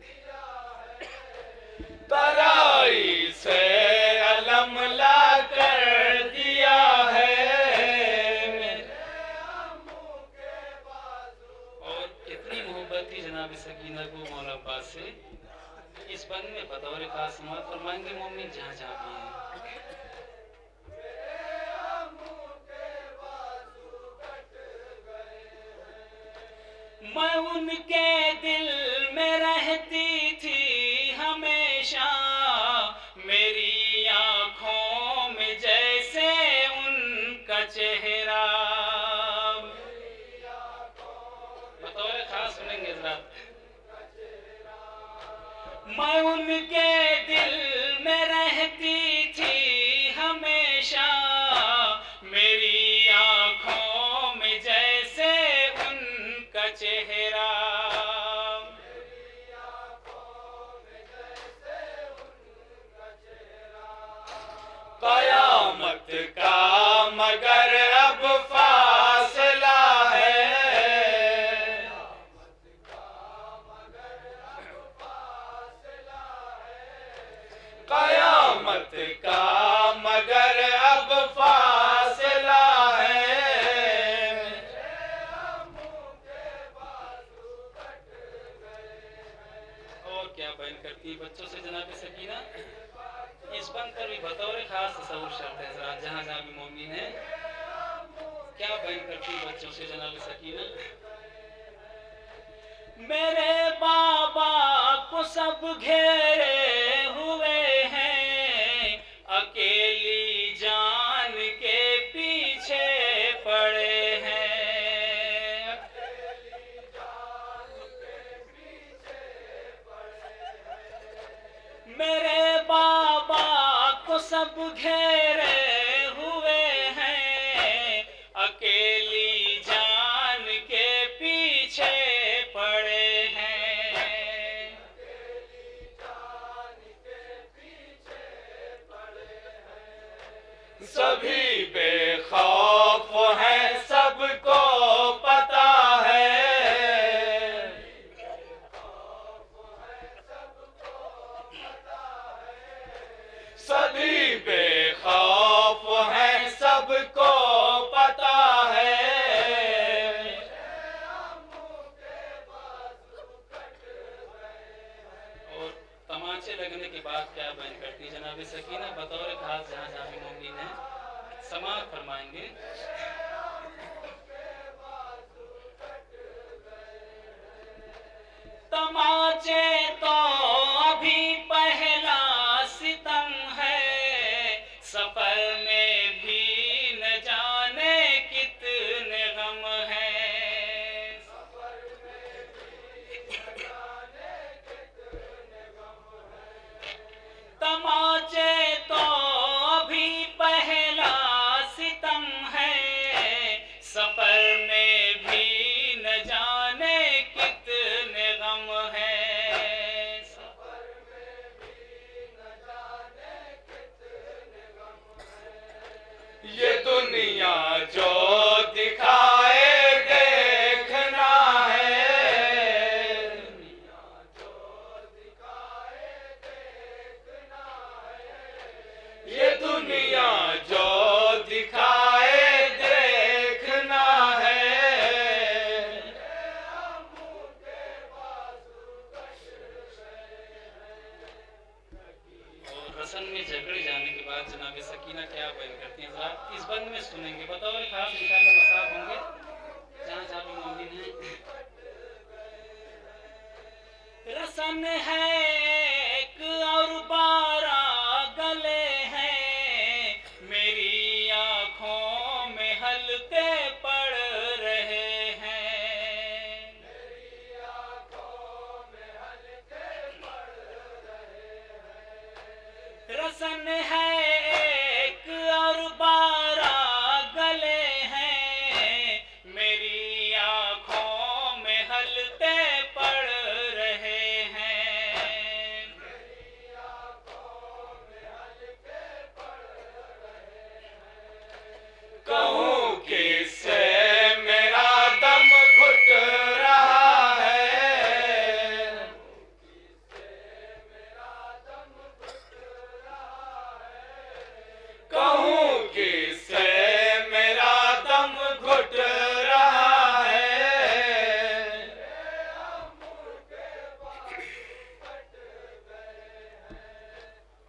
तराई से अलम ला कर दिया है। और कितनी मोहब्बत थी जनाब सकीना को मौला अब्बास से। इस बंद में बतौर खास समाअत फरमाएंगे मोमिन जहाँ जहाँ भी हैं। मैं उनके दिल में रहती थी हमेशा, मेरी आँखों में जैसे उनका चेहरा। बतौर खास सुनेंगे जरा। मैं उनके दिल में रहती थी हमेशा, मेरी आँखों में जैसे उनका चेहरा। कयामत का मगर अब फासला है। जनाब मोमिन है, क्या बयान करती बच्चों से जनाब सकीना। मेरे बाबा को सब घेरे हुए हैं, अकेली जान के पीछे पड़े हैं। मेरे बाबा को सब घेरे हुए हैं, अकेली जान के पीछे पड़े हैं। सभी बेखौफ हैं, सबको पता है। सभी बेखौफ हैं, सबको पता है। और तमाचे लगने के बाद क्या बयान करती जनाब सकीना बतौर खास जहाँ जहाँ मोमिन है समाअत फरमाएंगे। तमाचे तो अभी पहला सितम है, सफर में भी न जाने कितने गम हैं। तमाचे तो अभी पहला सितम है, सफर में भी न जाने कितने गम हैं। ये दुनिया जो दिखाए देखना है। ये दुनिया जो दिखाए देखना है। और रसन में झगड़े जाने के बाद जनाब सकीना क्या बयान करती हैं जरा इस बंद में सुनेंगे। बतौर खास इंशाअल्लाह मसाब होंगे जहाँ जहाँ भी मोमिन हैं। रसन है एक और 12 गले हैं, मेरी आँखों में हल्के पड़ रहे हैं। रसन है एक और 12 गले हैं, मेरी आँखों में हल्के पड़ रहे हैं। कहूँ किससे मेरा दम घुट रहा है। कहूँ किससे मेरा दम घुट रहा है।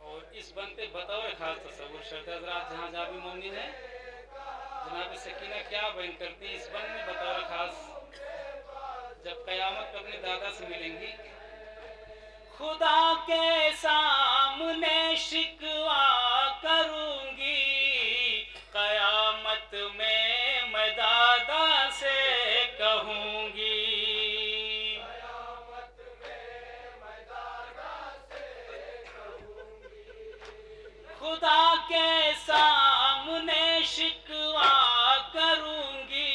और इस बंद पे बतौर खास तसव्वुर शर्त हज़रात जहाँ जहाँ भी मोमिन है जनाब सकीना क्या बयान करती है इस बंद में बतौर खास। जब कयामत को अपने दादा से मिलेंगी, खुदा के सामने शिकवा करूंगी, कयामत में मैं दादा से कहूंगी। खुदा के सामने शिकवा करूंगी,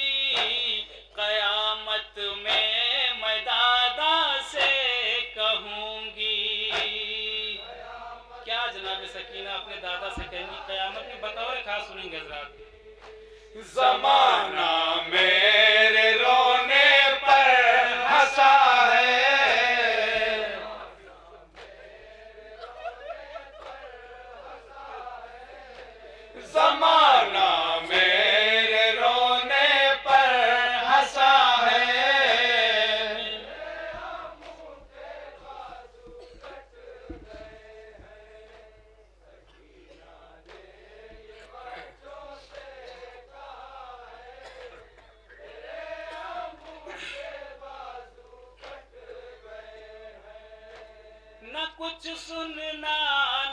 कयामत में मैं दादा से कहूंगी। क्या जनाब सकीना अपने दादा से कहेंगी कयामत में, बतौर खास सुनेंगे हज़रात। ज़माना मेरे रोने पर हंसा है। ज़माना मेरे रोने पर हंसा है। कुछ सुनना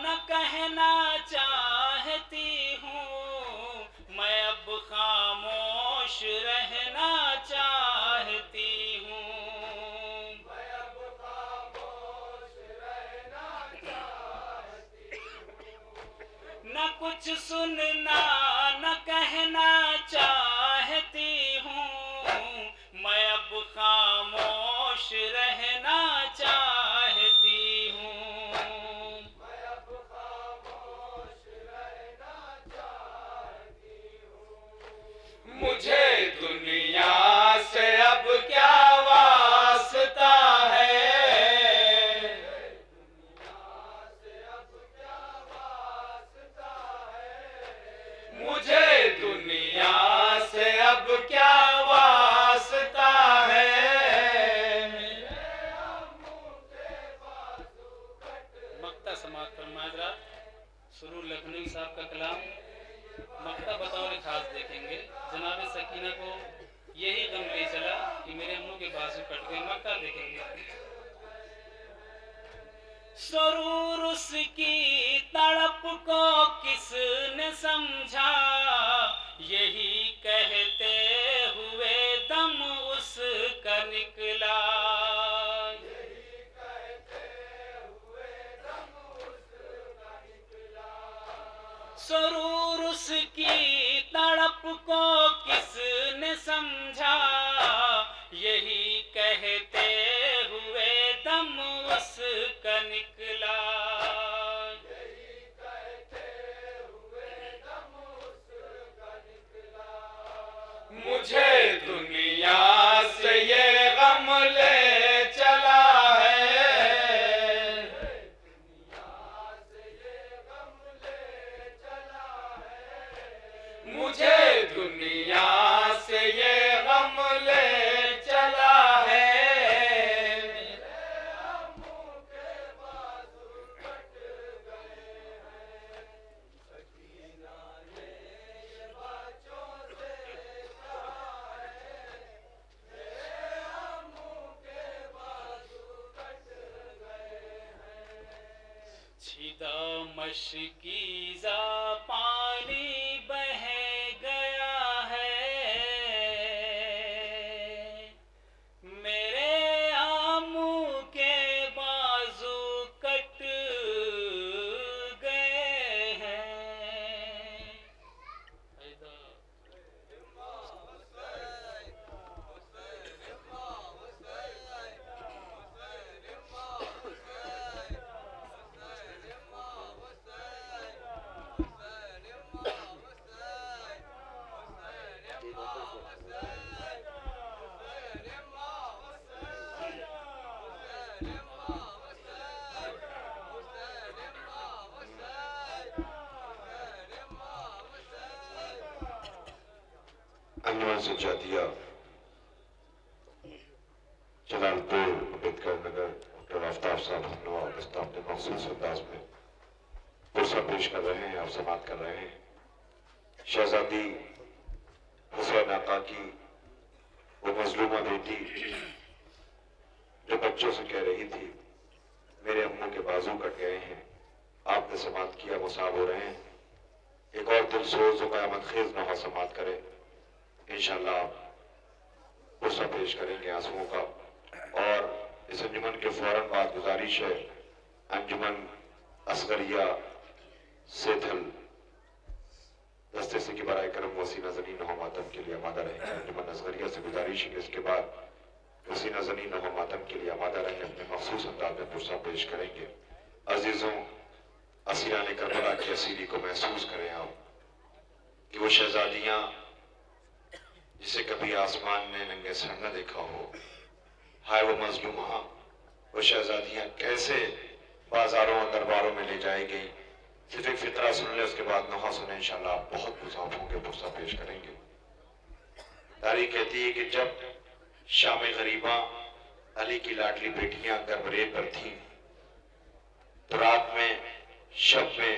न कहना चाहती हूँ, मैं अब खामोश रहना चाहती हूँ। मैं अब खामोश रहना चाहती हूँ। न कुछ सुनना न कहना चाहती हूँ, मैं अब खामोश रहना चाहती हूँ। मैं अब खामोश रहना चाहती हूँ। मुझे दुनिया से अब क्या वास्ता है, मुझे दुनिया से अब क्या वास्ता है। मक्ता समात पर माजरा सुरूर लखनवी साहब का कलाम। मक्ता बतौर खास देखेंगे। जनाब सकीना को यही गम ले चला कि मेरे अम्मू के बाजू कट गए। मक्ता देखेंगे। सुरूर उसकी तड़प को किसने समझा, यही कहते हुए दम उसका निकला। सुरूर उसकी तड़प को किसने समझा, यही कहते हुए दम उसका निकला। मुझे दुनिया से ये गम ले चला है, मुझे दुनिया से ये गम ले चला है। छिदा मशकीज़ा पानी बह गया है, मेरे आमू के बाजू कट गए हैं। अंजुमन सज्जादिया जलालपुर अम्बेडकर नगर डॉक्टर आफ्ताब साहब अपने मखसूस अंदाज में पुरसा पेश कर रहे हैं और समाप्त कर रहे हैं। शहजादी हुसैन आका की वो मजलूमा बेटी जो बच्चों से कह रही थी मेरे अम्मू के बाजू कट गए हैं, आपने समाप्त किया, मुसाब हो रहे हैं। एक और दिल सोज व क़यामत खेज नहा समाप्त करें इंशाअल्लाह। पुरसा पेश करेंगे आंसुओं का। और इस अंजुमन के फौरन बाद गुजारिश है अंजुमन असगरिया सेथल दस्ते से कि बराए करम वसीना ज़नीन नहो मातम के लिए आमादा रहेंगे। अंजुमन असगरिया से गुजारिश है कि इसके बाद वसीना ज़नीन नहो मातम के लिए आमादा रहेंगे, अपने मखसूस अंदाज में पुरसा पेश करेंगे। अजीजों, असीराने करबला की असीरी को महसूस करें आप कि वो शहजादियां जिसे कभी आसमान ने नंगे सर न देखा हो, हाय वो मजलूमा, वो शहजादियां कैसे बाजारों और दरबारों में ले जाई गई। सिर्फ एक फितरा सुन ले, उसके बाद नहा सुने, इंशाल्लाह आप बहुत मुसाफ होंगे, पुरसा पेश करेंगे। तारीख कहती है कि जब शाम गरीबा अली की लाडली बेटियां गर्भरेब पर थीं, तो रात में शब में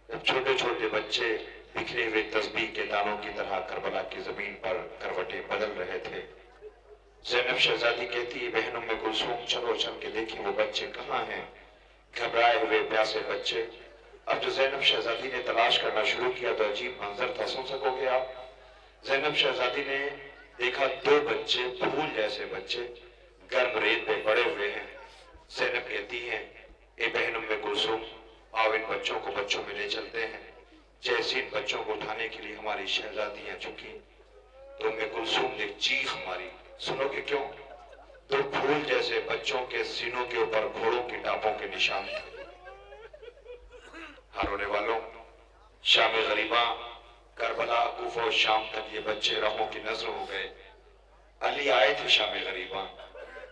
जब छोटे छोटे बच्चे बिखरे हुए तस्बीह के दानों की तरह करबला की जमीन पर करवटें बदल रहे थे, ज़ैनब शहजादी कहती है, बहनों में कुलसूम, चलो चल के देखें वो बच्चे कहाँ हैं। घबराए हुए प्यासे बच्चे। अब जो जैनब शहजादी ने तलाश करना शुरू किया तो अजीब मंजर था, सुन सकोगे आप। जैनब शहजादी ने देखा 2 बच्चे, फूल जैसे बच्चे, गर्म रेत पे पड़े हुए हैं। जैनब कहती हैं, ए बहन उम्मे कुलसूम, आओ इन बच्चों को बच्चों में ले चलते हैं। जैसे इन बच्चों को उठाने के लिए हमारी शहजादियां झुकी तो उम्मे कुलसूम ने चीख मारी। सुनोगे क्यों? 2 फूल जैसे बच्चों के सीनों के ऊपर घोड़ों की टापों के निशान थे। हाँ रोने वालों, शाम गरीबा, करबला, कूफा और शाम तक ये बच्चे राहों की नजर हो गए। अली आए थे शाम गरीबा,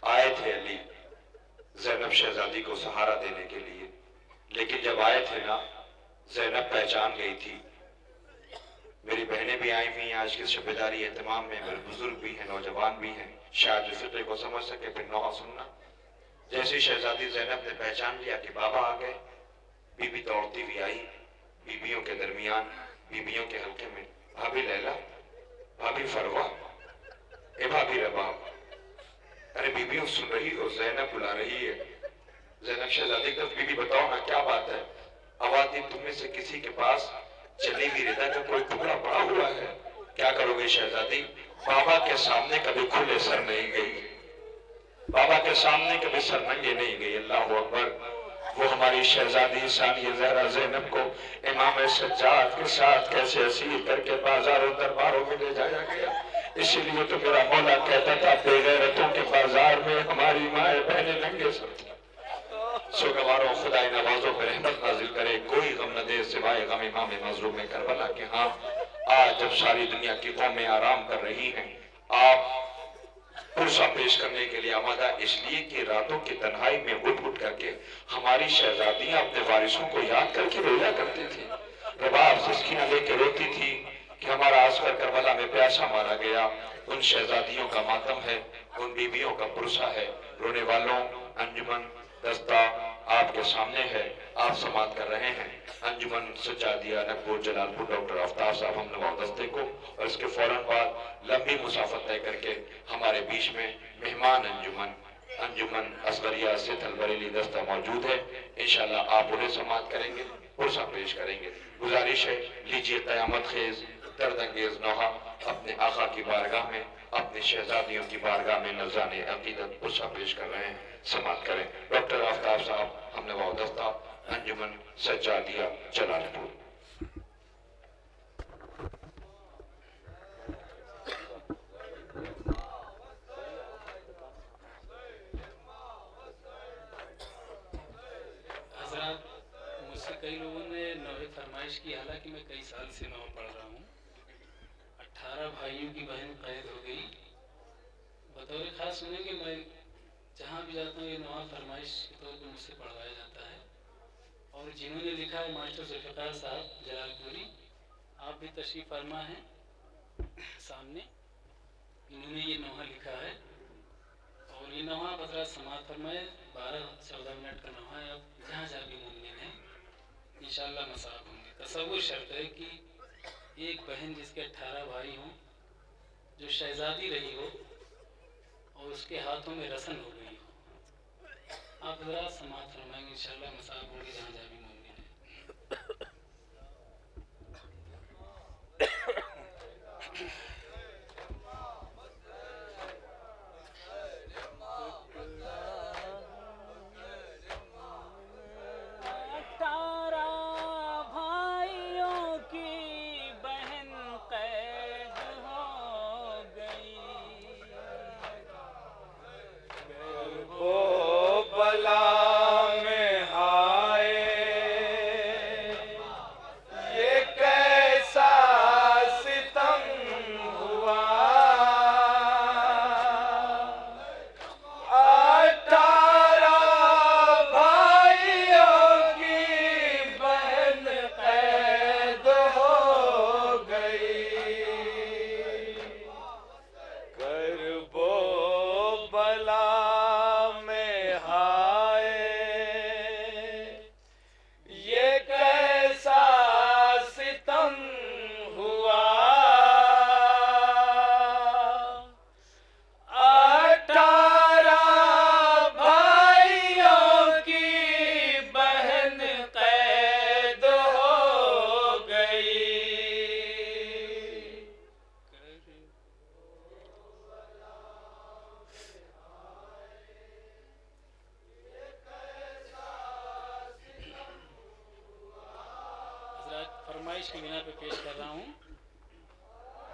आए थे अली जैनब शहजादी को सहारा देने के लिए। लेकिन जब आए थे ना, जैनब पहचान गई थी। मेरी बहनें भी आई हुई हैं आज की शबेदारी एहतमाम में, मेरे बुजुर्ग भी हैं, नौजवान भी हैं, शायद इस फिक्र को समझ सके। फिर नौहा सुनना। जैसी शहजादी जैनब ने पहचान लिया कि बाबा आ गए, बीबी दौड़ती हुई आई। बीबियों के दरमियान, बीबियों के हल्के में, भाभी लैला, भाभी फरवा, ए भाभी रबाब। अरे बीबियों सुन रही हो, जैनब बुला रही है। जैनब शहजादी का बीबी बताओ ना क्या बात है। आवाज दी, तुम्हें से किसी के पास चली हुई रिदा का कोई टुकड़ा पड़ा हुआ है? क्या करोगे शहजादी? बाबा के सामने कभी खुले सर नहीं गई, बाबा के सामने कभी सर नंगे नहीं गई। अल्लाह अकबर। वो हमारी शहजादी सानिया ज़हरा ज़ैनब को इमाम सज्जाद के साथ कैसे असीर करके बाजारों दरबारों में ले जाया गया। इसीलिए तो मेरा मौला कहता था, बेगैरतों के बाजार में हमारी माए बहनें नंगे सर थी। सो गवारों, खुदा नवाजों पर रहमत नाजिल करे, कोई गम न दे सिवाय गम इमाम मज़लूम में करबला के। हाँ, आज जब सारी दुनिया की कौमें आराम कर रही हैं, आप पुरसा पेश करने के लिए आमादा, इसलिए कि रातों की तन्हाई में उठ उठ करके हमारी शहजादियां अपने वारिसों को याद करके रोया करती थी। रबाब सिसकियां लेके रोती थी कि हमारा असगर करबला में प्यासा मारा गया। उन शहजादियों का मातम है, उन बीबियों का पुरसा है। रोने वालों, अंजुमन दस्ता आपके सामने है, आप समात कर रहे हैं। अंजुमन सज्जादिया नकबुर जलालपुर डॉक्टर आफ्ताब साहब हम नवाब दस्ते को, और इसके फौरन बाद लंबी मुसाफत तय करके हमारे बीच में मेहमान अंजुमन असगरिया से बरेली दस्ता मौजूद है। इंशाल्लाह आप उन्हें समात करेंगे, पुरसा पेश करेंगे। गुजारिश है, लीजिए क़यामत खेज दर्दंगेज नौहा अपने आका की बारगाह में, अपनी शहजादियों की बारगाह में नज़राने अकीदत पुरसा पेश कर रहे हैं, समात करें। डॉक्टर आफ्ताब साहब हम नवाब दस्ता, अंजुमन सज्जादिया जलालपुर। मुझसे कई लोगों ने नौहे फरमाइश की, हालांकि मैं कई साल से नौ पढ़ रहा हूँ। 18 भाइयों की बहन कैद हो गई। बतौर खास सुनेंगे, मैं जहाँ भी जाता हूँ ये नौहा फरमाइश के तौर पर मुझसे पढ़वाया जाता है। और जिन्होंने लिखा है मास्टर जुल्फ़िकार साहब जलालपुरी, आप भी तशरीफ़ फरमा हैं सामने। इन्होंने ये नौहा लिखा है और ये नौहा बतरा समात फरमाए। 12-14 मिनट का नौहा है। अब जहाँ जहाँ भी मुमकिन है इंशाअल्लाह मसाब होंगे। तसव्वुर शर्त है कि एक बहन जिसके 18 भाई हों, जो शहजादी रही हो और उसके हाथों में रसन हो गई हो। आप ज़रा समात फरमाएंगे, इंशाअल्लाह मसाब होंगे जहाँ जहाँ भी मुमकिन है। बला में हाय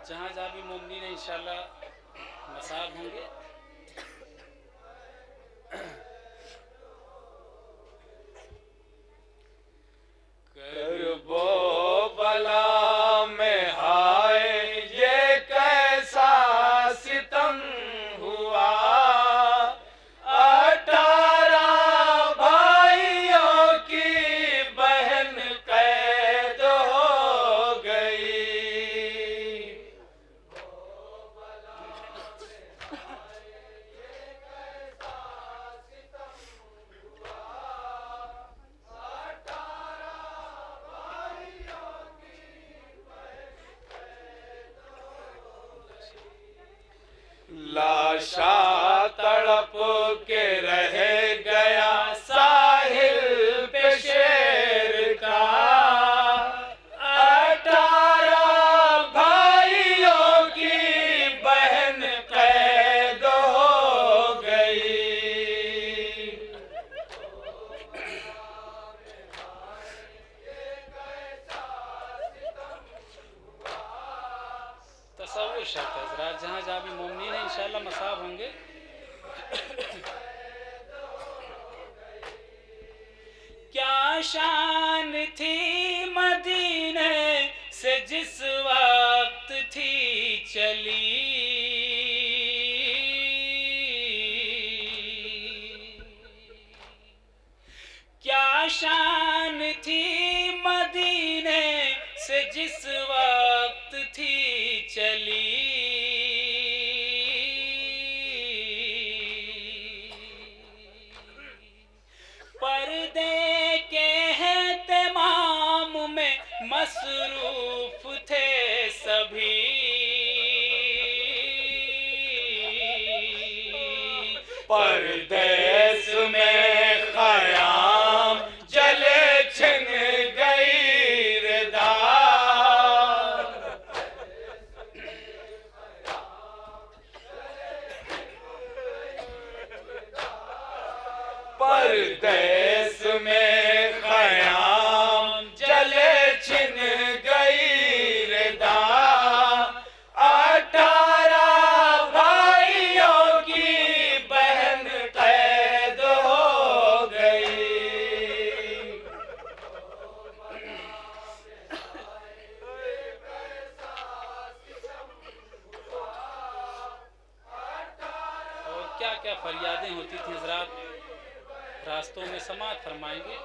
जहाँ जहाँ भी मोमिनीन है इंशाल्लाह मसाब होंगे। करबो बला में हाय ये कैसा सितम हुआ, 18 भाइयों की बहन कैद हो गई। लाशा तड़प के रह गया साहिल पे शेर का, 18 भाइयों की बहन कैद हो गई। तसव्वुर शर्त है हज़रात, जहाँ जहाँ भी मोमिनीन है इंशाल्लाह मसाब होंगे। क्या शान थी मदीने से जिस वक्त थी चली, क्या शान थी मदीने से जिस वक्त थी चली। पर्दे के एहतमाम में मसरूफ थे सभी, परदेस में खयाम जले छिन गई रिदा, परदेस में खयाम जले छिन गई रिदा, 18 भाइयों की बहन कैद हो गई। और क्या क्या फरियादें होती थी हज़रात, रास्तों में समाअत फरमाएंगे।